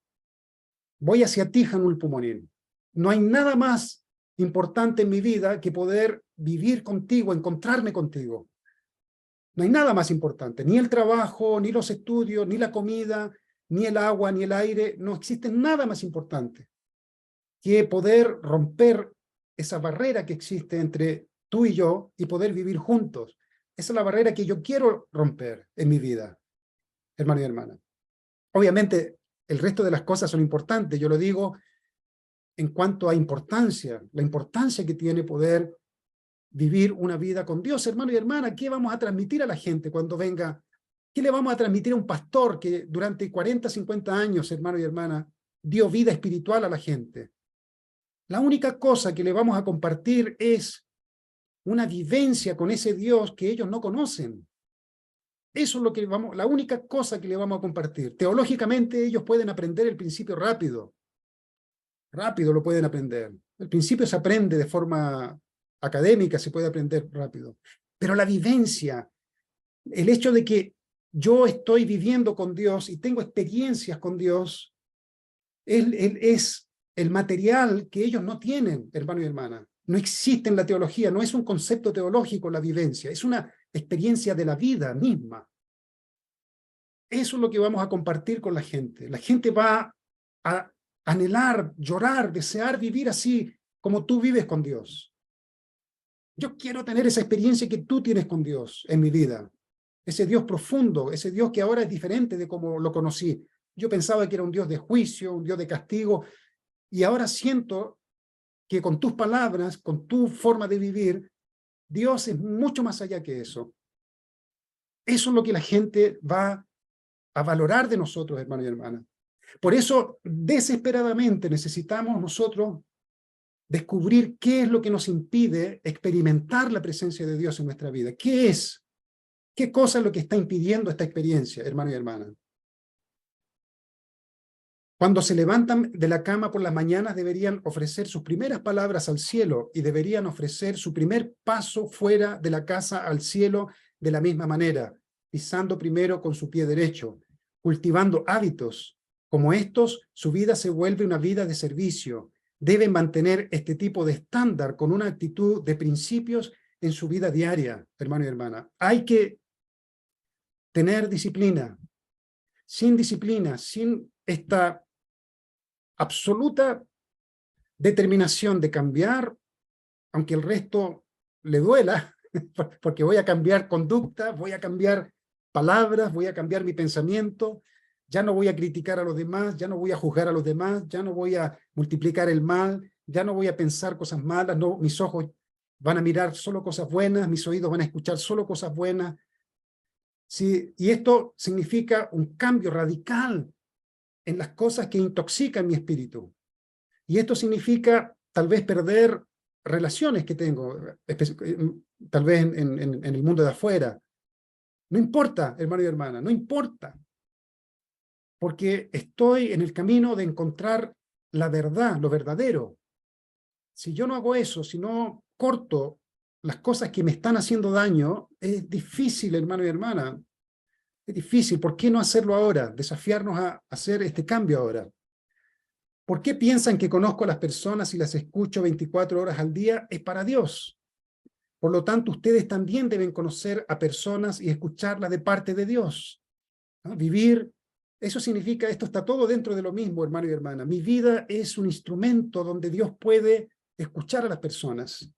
Voy hacia ti, Hanul Pumonín. No hay nada más importante en mi vida que poder vivir contigo, encontrarme contigo. No hay nada más importante, ni el trabajo, ni los estudios, ni la comida, ni el agua, ni el aire. No existe nada más importante que poder romper esa barrera que existe entre tú y yo y poder vivir juntos. Esa es la barrera que yo quiero romper en mi vida, hermano y hermana. Obviamente, el resto de las cosas son importantes. Yo lo digo en cuanto a importancia, la importancia que tiene poder vivir una vida con Dios. Hermano y hermana, ¿qué vamos a transmitir a la gente cuando venga? ¿Qué le vamos a transmitir a un pastor que durante 40, 50 años, hermano y hermana, dio vida espiritual a la gente? La única cosa que le vamos a compartir es una vivencia con ese Dios que ellos no conocen. Eso es lo que la única cosa que le vamos a compartir. Teológicamente ellos pueden aprender el principio rápido. Rápido lo pueden aprender. El principio se aprende de forma académica, se puede aprender rápido. Pero la vivencia, el hecho de que yo estoy viviendo con Dios y tengo experiencias con Dios, es el material que ellos no tienen, hermano y hermana. No existe en la teología, no es un concepto teológico la vivencia, es una experiencia de la vida misma. Eso es lo que vamos a compartir con la gente. La gente va a anhelar, llorar, desear vivir así como tú vives con Dios. Yo quiero tener esa experiencia que tú tienes con Dios en mi vida. Ese Dios profundo, ese Dios que ahora es diferente de como lo conocí. Yo pensaba que era un Dios de juicio, un Dios de castigo, y ahora siento que con tus palabras, con tu forma de vivir, Dios es mucho más allá que eso. Eso es lo que la gente va a valorar de nosotros, hermano y hermana. Por eso, desesperadamente necesitamos nosotros descubrir qué es lo que nos impide experimentar la presencia de Dios en nuestra vida. ¿Qué es? ¿Qué cosa es lo que está impidiendo esta experiencia, hermano y hermana? Cuando se levantan de la cama por las mañanas deberían ofrecer sus primeras palabras al cielo y deberían ofrecer su primer paso fuera de la casa al cielo de la misma manera, pisando primero con su pie derecho, cultivando hábitos. Como estos, su vida se vuelve una vida de servicio. Deben mantener este tipo de estándar con una actitud de principios en su vida diaria, hermano y hermana. Hay que tener disciplina. Sin disciplina, sin esta absoluta determinación de cambiar, aunque el resto le duela, porque voy a cambiar conducta, voy a cambiar palabras, voy a cambiar mi pensamiento, ya no voy a criticar a los demás, ya no voy a juzgar a los demás, ya no voy a multiplicar el mal, ya no voy a pensar cosas malas, no, mis ojos van a mirar solo cosas buenas, mis oídos van a escuchar solo cosas buenas. Sí, y esto significa un cambio radical en las cosas que intoxican mi espíritu. Y esto significa tal vez perder relaciones que tengo, tal vez en el mundo de afuera. No importa, hermano y hermana, no importa. Porque estoy en el camino de encontrar la verdad, lo verdadero. Si yo no hago eso, si no corto las cosas que me están haciendo daño, es difícil, hermano y hermana. Es difícil. ¿Por qué no hacerlo ahora? Desafiarnos a hacer este cambio ahora. ¿Por qué piensan que conozco a las personas y las escucho 24 horas al día? Es para Dios. Por lo tanto, ustedes también deben conocer a personas y escucharlas de parte de Dios. ¿No? Vivir, eso significa, esto está todo dentro de lo mismo, hermano y hermana. Mi vida es un instrumento donde Dios puede escuchar a las personas.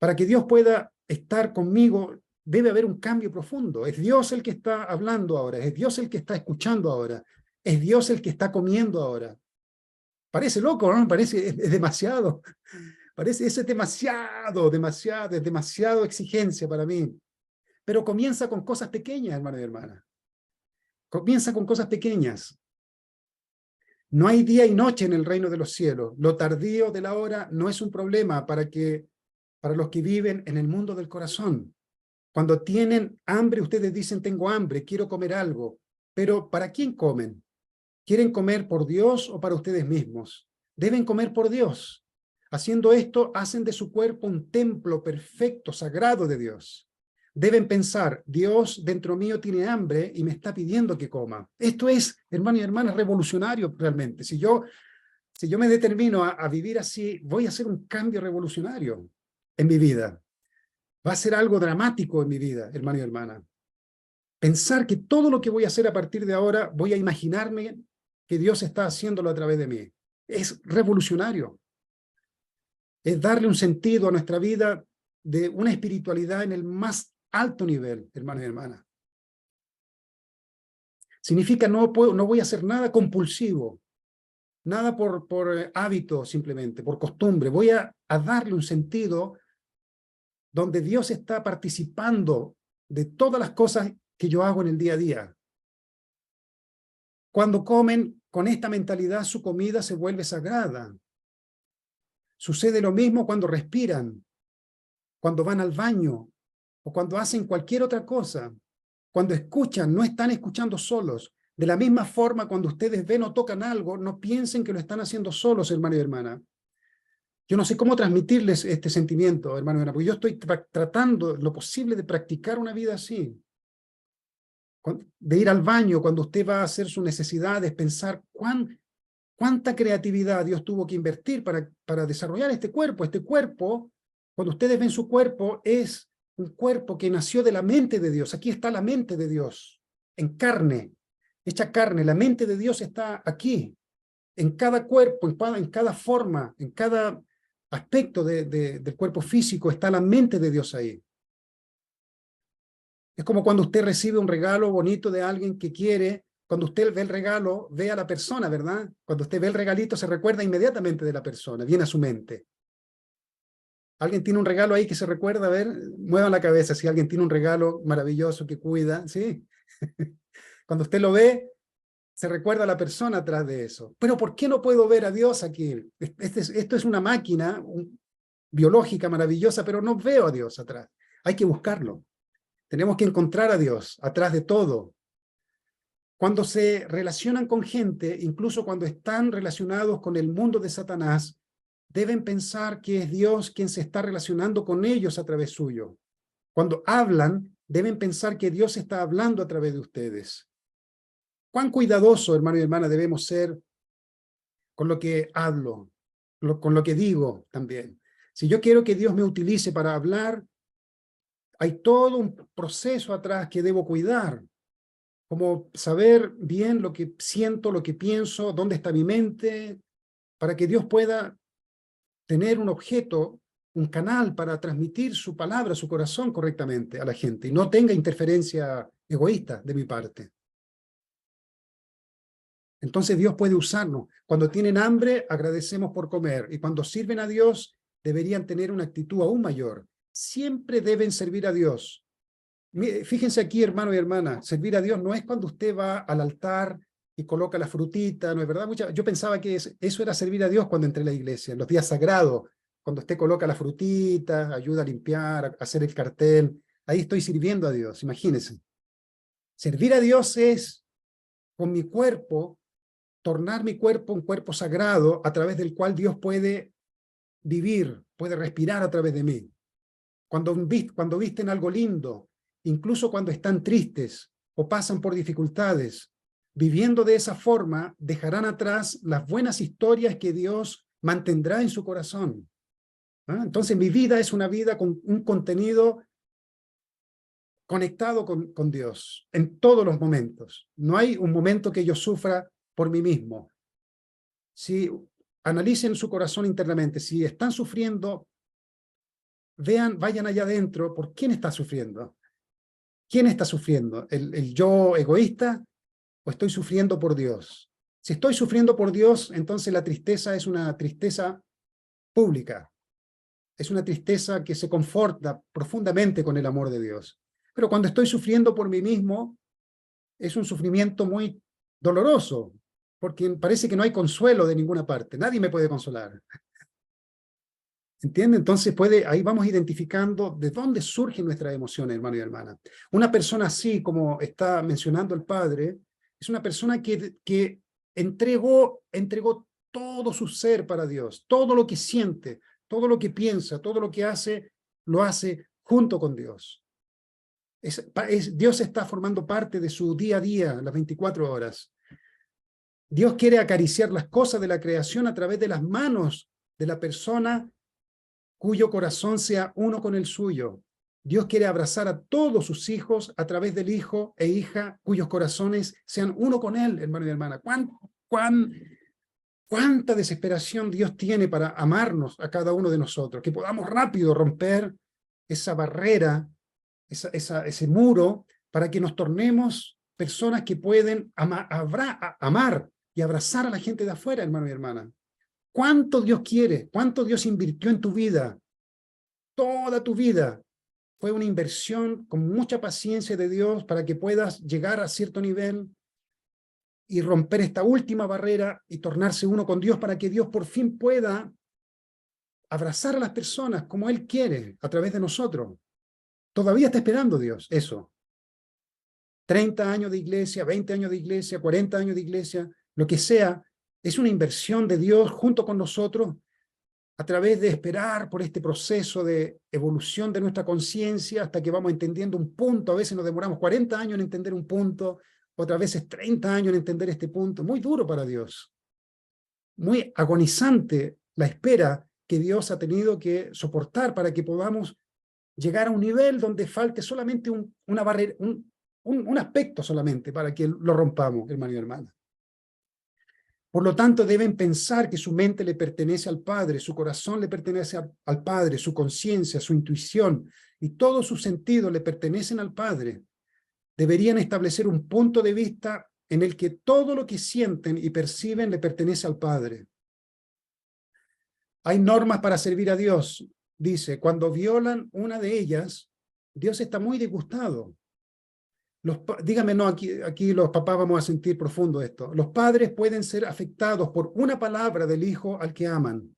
Para que Dios pueda estar conmigo, debe haber un cambio profundo. Es Dios el que está hablando ahora, es Dios el que está escuchando ahora, es Dios el que está comiendo ahora. Parece loco, ¿no? Parece, es demasiado. Parece, eso es demasiado exigencia para mí. Pero comienza con cosas pequeñas, hermano y hermana. Comienza con cosas pequeñas. No hay día y noche en el reino de los cielos. Lo tardío de la hora no es un problema para los que viven en el mundo del corazón. Cuando tienen hambre, ustedes dicen, tengo hambre, quiero comer algo. Pero ¿para quién comen? ¿Quieren comer por Dios o para ustedes mismos? Deben comer por Dios. Haciendo esto, hacen de su cuerpo un templo perfecto, sagrado de Dios. Deben pensar, Dios dentro mío tiene hambre y me está pidiendo que coma. Esto es, hermanos y hermanas, revolucionario realmente. Si yo me determino a vivir así, voy a hacer un cambio revolucionario en mi vida. Va a ser algo dramático en mi vida, hermano y hermana. Pensar que todo lo que voy a hacer a partir de ahora, voy a imaginarme que Dios está haciéndolo a través de mí. Es revolucionario. Es darle un sentido a nuestra vida de una espiritualidad en el más alto nivel, hermanos y hermanas. Significa no voy a hacer nada compulsivo, nada por hábito simplemente, por costumbre. Voy a darle un sentido donde Dios está participando de todas las cosas que yo hago en el día a día. Cuando comen con esta mentalidad, su comida se vuelve sagrada. Sucede lo mismo cuando respiran, cuando van al baño, o cuando hacen cualquier otra cosa. Cuando escuchan, no están escuchando solos. De la misma forma, cuando ustedes ven o tocan algo, no piensen que lo están haciendo solos, hermano y hermana. Yo no sé cómo transmitirles este sentimiento, hermano y hermana, porque yo estoy tratando lo posible de practicar una vida así. De ir al baño cuando usted va a hacer sus necesidades, pensar cuánta creatividad Dios tuvo que invertir para desarrollar este cuerpo. Este cuerpo, cuando ustedes ven su cuerpo, es un cuerpo que nació de la mente de Dios. Aquí está la mente de Dios, en carne, hecha carne. La mente de Dios está aquí, en cada cuerpo, en cada forma, en cada aspecto del cuerpo físico, está la mente de Dios ahí. Es como cuando usted recibe un regalo bonito de alguien que quiere. Cuando usted ve el regalo, ve a la persona, ¿verdad? Cuando usted ve el regalito, se recuerda inmediatamente de la persona, viene a su mente. ¿Alguien tiene un regalo ahí que se recuerda? A ver, muevan la cabeza si alguien tiene un regalo maravilloso que cuida, ¿sí? Cuando usted lo ve, se recuerda a la persona atrás de eso. Pero ¿por qué no puedo ver a Dios aquí? Esto es una máquina biológica maravillosa, pero no veo a Dios atrás. Hay que buscarlo. Tenemos que encontrar a Dios atrás de todo. Cuando se relacionan con gente, incluso cuando están relacionados con el mundo de Satanás, deben pensar que es Dios quien se está relacionando con ellos a través suyo. Cuando hablan, deben pensar que Dios está hablando a través de ustedes. Cuán cuidadoso, hermano y hermana, debemos ser con lo que hablo, con lo que digo también. Si yo quiero que Dios me utilice para hablar, hay todo un proceso atrás que debo cuidar, como saber bien lo que siento, lo que pienso, dónde está mi mente, para que Dios pueda tener un objeto, un canal para transmitir su palabra, su corazón correctamente a la gente, y no tenga interferencia egoísta de mi parte. Entonces Dios puede usarnos. Cuando tienen hambre, agradecemos por comer, y cuando sirven a Dios, deberían tener una actitud aún mayor. Siempre deben servir a Dios. Fíjense aquí, hermano y hermana, servir a Dios no es cuando usted va al altar y coloca la frutita, ¿no es verdad? Yo pensaba que eso era servir a Dios cuando entré a la iglesia, en los días sagrados, cuando usted coloca la frutita, ayuda a limpiar, a hacer el cartel, ahí estoy sirviendo a Dios, imagínense. Servir a Dios es, con mi cuerpo, tornar mi cuerpo un cuerpo sagrado a través del cual Dios puede vivir, puede respirar a través de mí. Cuando visten algo lindo, incluso cuando están tristes o pasan por dificultades, viviendo de esa forma, dejarán atrás las buenas historias que Dios mantendrá en su corazón. Entonces mi vida es una vida con un contenido conectado con Dios en todos los momentos. No hay un momento que yo sufra por mí mismo. Si analicen su corazón internamente, si están sufriendo, vayan allá adentro, ¿por quién está sufriendo? ¿Quién está sufriendo? ¿El yo egoísta o estoy sufriendo por Dios? Si estoy sufriendo por Dios, entonces la tristeza es una tristeza pública. Es una tristeza que se conforta profundamente con el amor de Dios. Pero cuando estoy sufriendo por mí mismo, es un sufrimiento muy doloroso, porque parece que no hay consuelo de ninguna parte. Nadie me puede consolar. ¿Entiende? Entonces ahí vamos identificando de dónde surgen nuestras emociones, hermano y hermana. Una persona así, como está mencionando el padre, es una persona que entregó todo su ser para Dios, todo lo que siente, todo lo que piensa, todo lo que hace, lo hace junto con Dios. Dios está formando parte de su día a día, las 24 horas. Dios quiere acariciar las cosas de la creación a través de las manos de la persona cuyo corazón sea uno con el suyo. Dios quiere abrazar a todos sus hijos a través del hijo e hija cuyos corazones sean uno con él, hermano y hermana. ¿Cuánta desesperación Dios tiene para amarnos a cada uno de nosotros? Que podamos rápido romper esa barrera, ese muro, para que nos tornemos personas que pueden amar y abrazar a la gente de afuera, hermano y hermana. ¿Cuánto Dios quiere? ¿Cuánto Dios invirtió en tu vida? Toda tu vida fue una inversión con mucha paciencia de Dios para que puedas llegar a cierto nivel y romper esta última barrera y tornarse uno con Dios para que Dios por fin pueda abrazar a las personas como Él quiere a través de nosotros. Todavía está esperando Dios eso. 30 años de iglesia, 20 años de iglesia, 40 años de iglesia, lo que sea, es una inversión de Dios junto con nosotros a través de esperar por este proceso de evolución de nuestra conciencia hasta que vamos entendiendo un punto. A veces nos demoramos 40 años en entender un punto, otras veces 30 años en entender este punto. Muy duro para Dios. Muy agonizante la espera que Dios ha tenido que soportar para que podamos llegar a un nivel donde falte solamente una barrera, un aspecto solamente para que lo rompamos, hermano y hermana. Por lo tanto, deben pensar que su mente le pertenece al Padre, su corazón le pertenece al Padre, su conciencia, su intuición y todos sus sentidos le pertenecen al Padre. Deberían establecer un punto de vista en el que todo lo que sienten y perciben le pertenece al Padre. Hay normas para servir a Dios. Dice, cuando violan una de ellas, Dios está muy disgustado. Dígame, no, aquí los papás vamos a sentir profundo esto. Los padres pueden ser afectados por una palabra del hijo al que aman.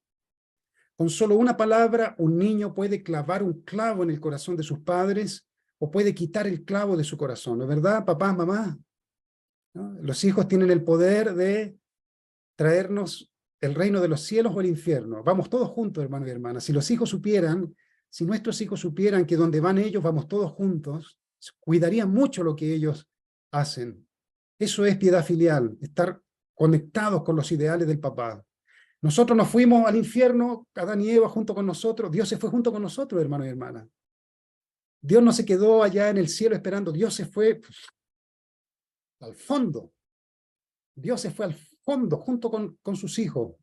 Con solo una palabra, un niño puede clavar un clavo en el corazón de sus padres o puede quitar el clavo de su corazón. ¿No es verdad, papás, mamás? ¿No? Los hijos tienen el poder de traernos el reino de los cielos o el infierno. Vamos todos juntos, hermanos y hermanas. Si los hijos supieran, si nuestros hijos supieran que donde van ellos vamos todos juntos, cuidarían mucho lo que ellos hacen. Eso es piedad filial, estar conectados con los ideales del papá. Nosotros nos fuimos al infierno, Adán y Eva junto con nosotros, Dios se fue junto con nosotros, hermanos y hermanas. Dios no se quedó allá en el cielo esperando, Dios se fue al fondo. Dios se fue al fondo junto con sus hijos.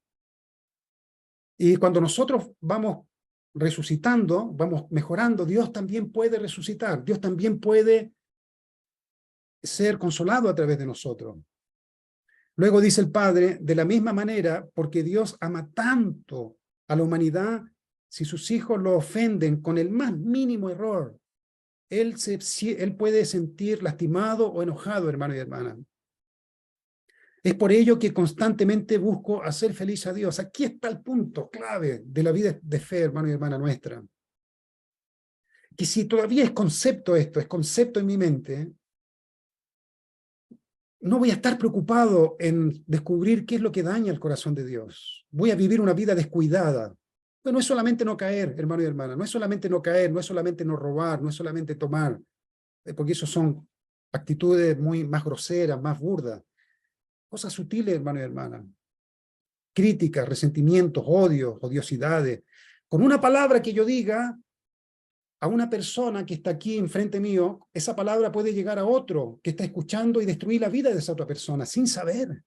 Y cuando nosotros vamos resucitando, vamos mejorando, Dios también puede resucitar, Dios también puede ser consolado a través de nosotros. Luego dice el Padre, de la misma manera, porque Dios ama tanto a la humanidad, si sus hijos lo ofenden con el más mínimo error, él puede sentir lastimado o enojado, hermano y hermana. Es por ello que constantemente busco hacer feliz a Dios. Aquí está el punto clave de la vida de fe, hermano y hermana nuestra. Que si todavía es concepto esto, es concepto en mi mente, no voy a estar preocupado en descubrir qué es lo que daña el corazón de Dios. Voy a vivir una vida descuidada. Pero no es solamente no caer, hermano y hermana, no es solamente no caer, no es solamente no robar, no es solamente tomar, porque eso son actitudes muy más groseras, más burdas. Cosas sutiles, hermano y hermana. Críticas, resentimientos, odios, odiosidades. Con una palabra que yo diga a una persona que está aquí enfrente mío, esa palabra puede llegar a otro que está escuchando y destruir la vida de esa otra persona sin saber.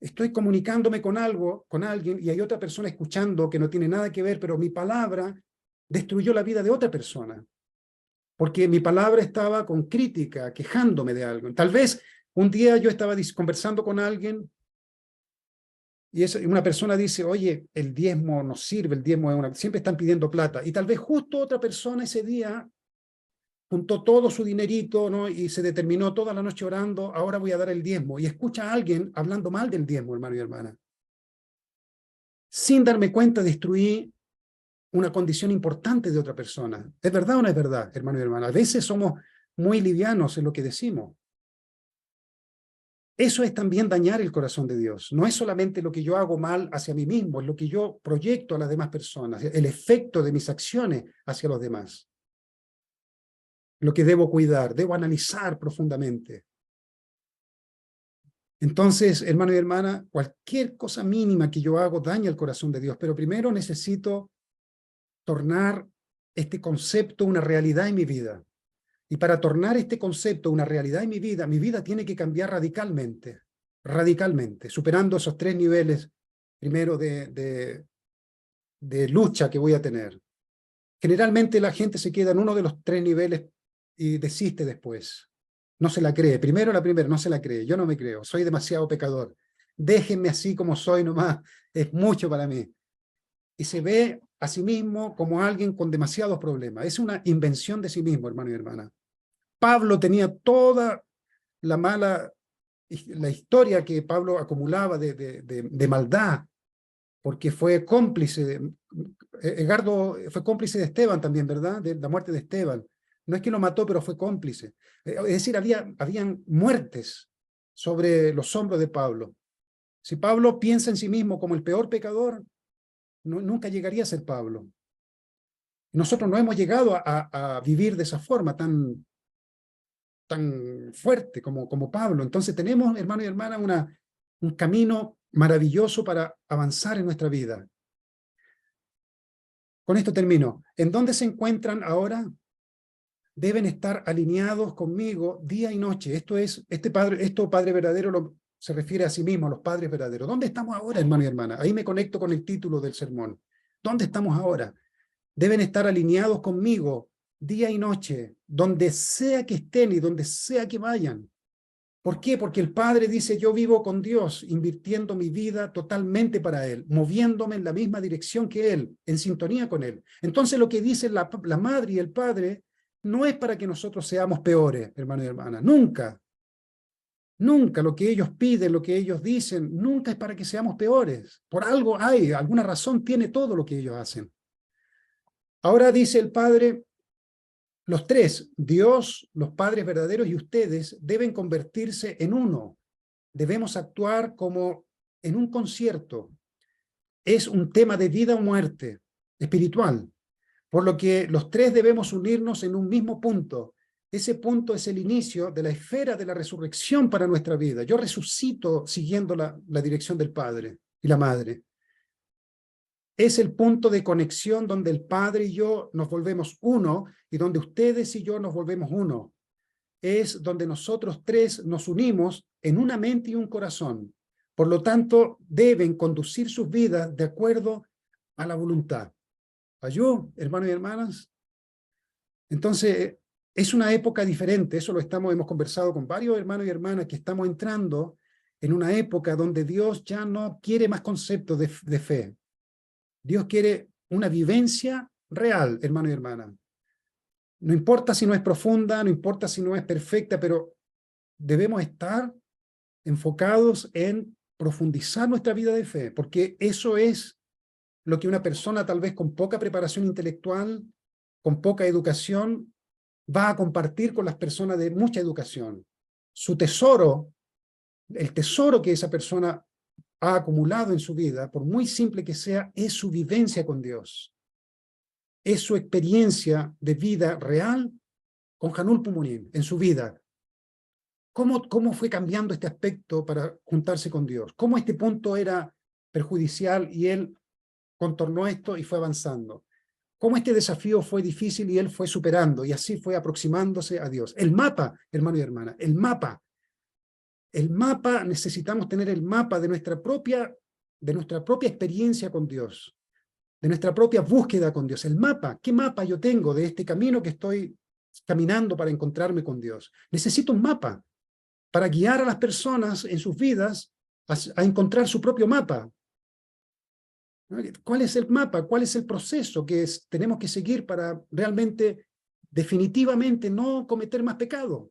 Estoy comunicándome con alguien, y hay otra persona escuchando que no tiene nada que ver, pero mi palabra destruyó la vida de otra persona. Porque mi palabra estaba con crítica, quejándome de algo. Tal vez un día yo estaba conversando con alguien y una persona dice, oye, el diezmo no sirve, el diezmo es siempre están pidiendo plata. Y tal vez justo otra persona ese día juntó todo su dinerito, ¿no? Y se determinó toda la noche orando, ahora voy a dar el diezmo. Y escucha a alguien hablando mal del diezmo, hermano y hermana. Sin darme cuenta, destruí una condición importante de otra persona. ¿Es verdad o no es verdad, hermano y hermana? A veces somos muy livianos en lo que decimos. Eso es también dañar el corazón de Dios. No es solamente lo que yo hago mal hacia mí mismo, es lo que yo proyecto a las demás personas, el efecto de mis acciones hacia los demás. Lo que debo cuidar, debo analizar profundamente. Entonces, hermano y hermana, cualquier cosa mínima que yo hago daña el corazón de Dios, pero primero necesito tornar este concepto una realidad en mi vida. Y para tornar este concepto una realidad en mi vida tiene que cambiar radicalmente, superando esos 3 niveles, primero de lucha que voy a tener. Generalmente la gente se queda en uno de los 3 niveles y desiste después. No se la cree. Primero la primera, no se la cree. Yo no me creo. Soy demasiado pecador. Déjenme así como soy nomás. Es mucho para mí. Y se ve a sí mismo como alguien con demasiados problemas. Es una invención de sí mismo, hermano y hermana. Pablo tenía toda la historia que Pablo acumulaba de maldad, porque fue cómplice, Edgardo fue cómplice de Esteban también, ¿verdad? De la muerte de Esteban. No es que lo mató, pero fue cómplice. Es decir, habían muertes sobre los hombros de Pablo. Si Pablo piensa en sí mismo como el peor pecador, nunca llegaría a ser Pablo. Nosotros no hemos llegado a vivir de esa forma tan fuerte como Pablo. Entonces tenemos, hermano y hermana, un camino maravilloso para avanzar en nuestra vida. Con esto termino. ¿En dónde se encuentran ahora? Deben estar alineados conmigo día y noche. Esto Padre verdadero se refiere a sí mismo, a los padres verdaderos. ¿Dónde estamos ahora, hermano y hermana? Ahí me conecto con el título del sermón. ¿Dónde estamos ahora? Deben estar alineados conmigo día y noche, donde sea que estén y donde sea que vayan. ¿Por qué? Porque el Padre dice, yo vivo con Dios, invirtiendo mi vida totalmente para Él, moviéndome en la misma dirección que Él, en sintonía con Él. Entonces lo que dice la Madre y el Padre no es para que nosotros seamos peores, hermano y hermana, nunca. Nunca lo que ellos piden, lo que ellos dicen, nunca es para que seamos peores. Por algo hay, alguna razón tiene todo lo que ellos hacen. Ahora dice el Padre, los tres, Dios, los padres verdaderos y ustedes, deben convertirse en uno. Debemos actuar como en un concierto. Es un tema de vida o muerte espiritual, por lo que los tres debemos unirnos en un mismo punto. Ese punto es el inicio de la esfera de la resurrección para nuestra vida. Yo resucito siguiendo la dirección del Padre y la Madre. Es el punto de conexión donde el Padre y yo nos volvemos uno y donde ustedes y yo nos volvemos uno. Es donde nosotros tres nos unimos en una mente y un corazón. Por lo tanto, deben conducir sus vidas de acuerdo a la voluntad. ¿Ayú, hermanos y hermanas? Entonces, es una época diferente. Eso hemos conversado con varios hermanos y hermanas que estamos entrando en una época donde Dios ya no quiere más conceptos de fe. Dios quiere una vivencia real, hermano y hermana. No importa si no es profunda, no importa si no es perfecta, pero debemos estar enfocados en profundizar nuestra vida de fe, porque eso es lo que una persona tal vez con poca preparación intelectual, con poca educación, va a compartir con las personas de mucha educación. Su tesoro, el tesoro que esa persona ha acumulado en su vida, por muy simple que sea, es su vivencia con Dios. Es su experiencia de vida real con Hanul Pumunin en su vida. ¿Cómo fue cambiando este aspecto para juntarse con Dios? ¿Cómo este punto era perjudicial y él contornó esto y fue avanzando? ¿Cómo este desafío fue difícil y él fue superando y así fue aproximándose a Dios? El mapa, hermano y hermana, el mapa. El mapa, necesitamos tener el mapa de nuestra propia experiencia con Dios, de nuestra propia búsqueda con Dios. El mapa, ¿qué mapa yo tengo de este camino que estoy caminando para encontrarme con Dios? Necesito un mapa para guiar a las personas en sus vidas a encontrar su propio mapa. ¿Cuál es el mapa? ¿Cuál es el proceso que tenemos que seguir para realmente, definitivamente, no cometer más pecado?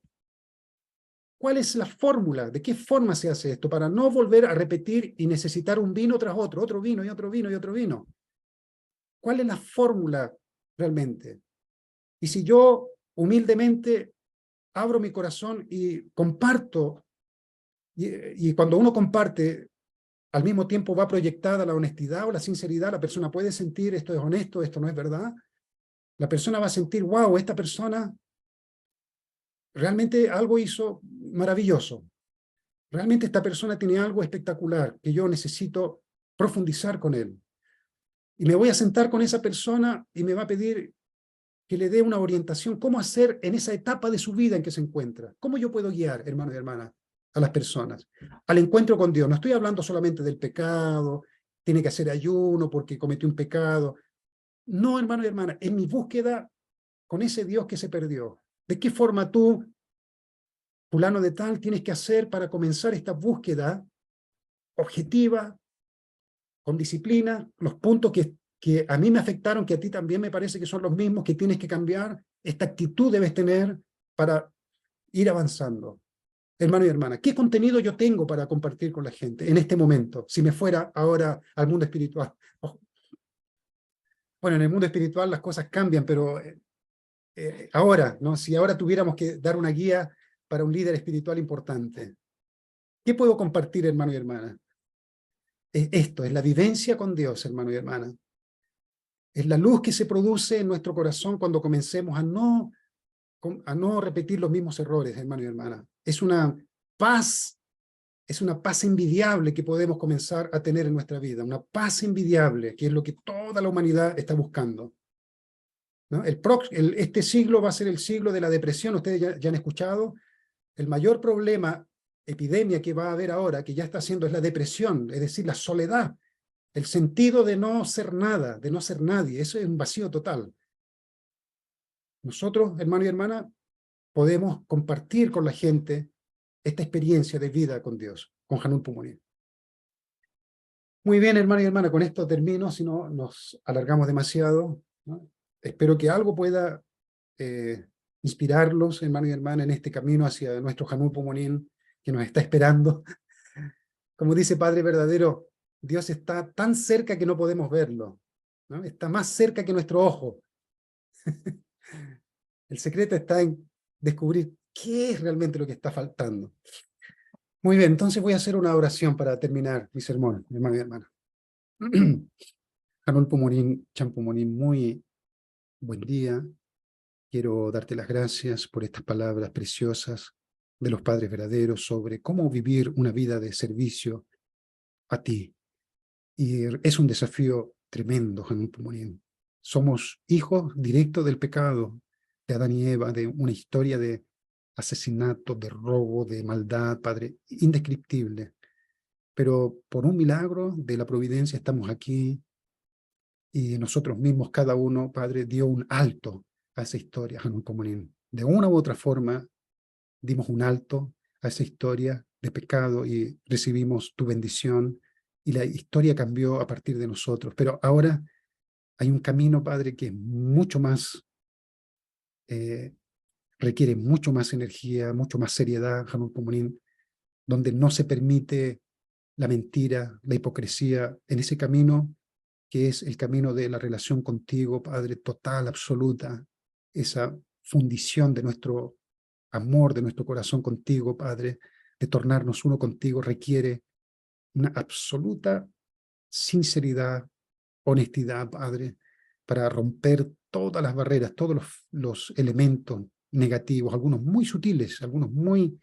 ¿Cuál es la fórmula? ¿De qué forma se hace esto? Para no volver a repetir y necesitar un vino tras otro vino y otro vino y otro vino. ¿Cuál es la fórmula realmente? Y si yo humildemente abro mi corazón y comparto, y cuando uno comparte, al mismo tiempo va proyectada la honestidad o la sinceridad, la persona puede sentir esto es honesto, esto no es verdad. La persona va a sentir, wow, esta persona realmente algo hizo maravilloso. Realmente esta persona tiene algo espectacular que yo necesito profundizar con él. Y me voy a sentar con esa persona y me va a pedir que le dé una orientación, cómo hacer en esa etapa de su vida en que se encuentra. ¿Cómo yo puedo guiar, hermano y hermana, a las personas al encuentro con Dios? No estoy hablando solamente del pecado, tiene que hacer ayuno porque cometió un pecado. No, hermano y hermana, en mi búsqueda con ese Dios que se perdió. ¿De qué forma tú fulano de tal tienes que hacer para comenzar esta búsqueda objetiva, con disciplina, los puntos que a mí me afectaron, que a ti también me parece que son los mismos, que tienes que cambiar, esta actitud debes tener para ir avanzando. Hermano y hermana, ¿qué contenido yo tengo para compartir con la gente en este momento? Si me fuera ahora al mundo espiritual. Bueno, en el mundo espiritual las cosas cambian, pero ahora, ¿no? Si ahora tuviéramos que dar una guía para un líder espiritual importante, ¿qué puedo compartir, hermano y hermana? Esto, es la vivencia con Dios, hermano y hermana. Es la luz que se produce en nuestro corazón cuando comencemos a no repetir los mismos errores, hermano y hermana. Es una paz envidiable que podemos comenzar a tener en nuestra vida, una paz envidiable, que es lo que toda la humanidad está buscando, ¿no? Este siglo va a ser el siglo de la depresión. Ustedes ya han escuchado, el mayor problema, epidemia que va a haber ahora, que ya está haciendo, es la depresión, es decir, la soledad, el sentido de no ser nada, de no ser nadie. Eso es un vacío total. Nosotros, hermano y hermana, podemos compartir con la gente esta experiencia de vida con Dios, con Hanun Pumonim. Muy bien, hermano y hermana, con esto termino, si no nos alargamos demasiado, ¿no? Espero que algo pueda inspirarlos, hermano y hermana, en este camino hacia nuestro Hanun Pumonim que nos está esperando. Como dice Padre Verdadero, Dios está tan cerca que no podemos verlo, ¿no? Está más cerca que nuestro ojo. El secreto está en descubrir qué es realmente lo que está faltando. Muy bien, entonces voy a hacer una oración para terminar mi sermón, hermano y hermana. Hanun Pumonim, Chan Pumonim, muy buen día. Quiero darte las gracias por estas palabras preciosas de los padres verdaderos sobre cómo vivir una vida de servicio a ti. Y es un desafío tremendo, Hanun Pumonim. Somos hijos directos del pecado de Adán y Eva, de una historia de asesinato, de robo, de maldad, Padre, indescriptible. Pero por un milagro de la providencia estamos aquí y nosotros mismos, cada uno, Padre, dio un alto a esa historia, Hanun Pumonim. De una u otra forma, dimos un alto a esa historia de pecado y recibimos tu bendición y la historia cambió a partir de nosotros. Pero ahora hay un camino, Padre, que es mucho más, requiere mucho más energía, mucho más seriedad, Hanun Pumonim, donde no se permite la mentira, la hipocresía. En ese camino que es el camino de la relación contigo, Padre, total, absoluta, esa fundición de nuestro amor, de nuestro corazón contigo, Padre, de tornarnos uno contigo, requiere una absoluta sinceridad, honestidad, Padre, para romper todas las barreras, todos los elementos negativos, algunos muy sutiles, algunos muy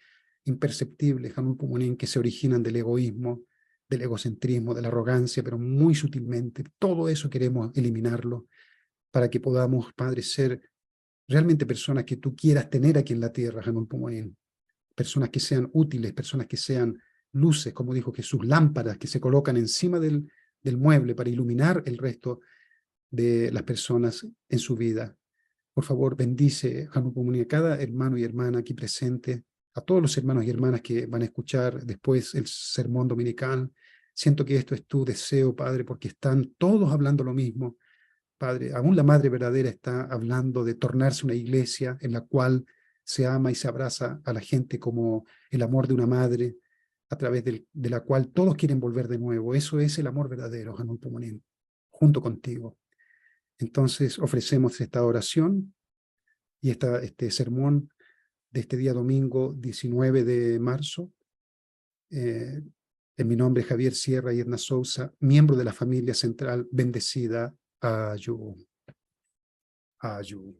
imperceptibles, Hanun Pumonim, que se originan del egoísmo, del egocentrismo, de la arrogancia, pero muy sutilmente. Todo eso queremos eliminarlo para que podamos, Padre, ser realmente personas que tú quieras tener aquí en la tierra, Hanun Pumonim. Personas que sean útiles, personas que sean luces, como dijo Jesús, lámparas que se colocan encima del mueble para iluminar el resto de las personas en su vida. Por favor, bendice, Hanun Pumonim, a cada hermano y hermana aquí presente, a todos los hermanos y hermanas que van a escuchar después el sermón dominical. Siento que esto es tu deseo, Padre, porque están todos hablando lo mismo. Padre, aún la Madre Verdadera está hablando de tornarse una iglesia en la cual se ama y se abraza a la gente como el amor de una madre, a través de la cual todos quieren volver de nuevo. Eso es el amor verdadero, Hanun Pumonim, junto contigo. Entonces ofrecemos esta oración y este sermón de este día domingo 19 de marzo. En mi nombre, Javier Sierra y Edna Sousa, miembro de la familia central bendecida. Ayú. Ayú.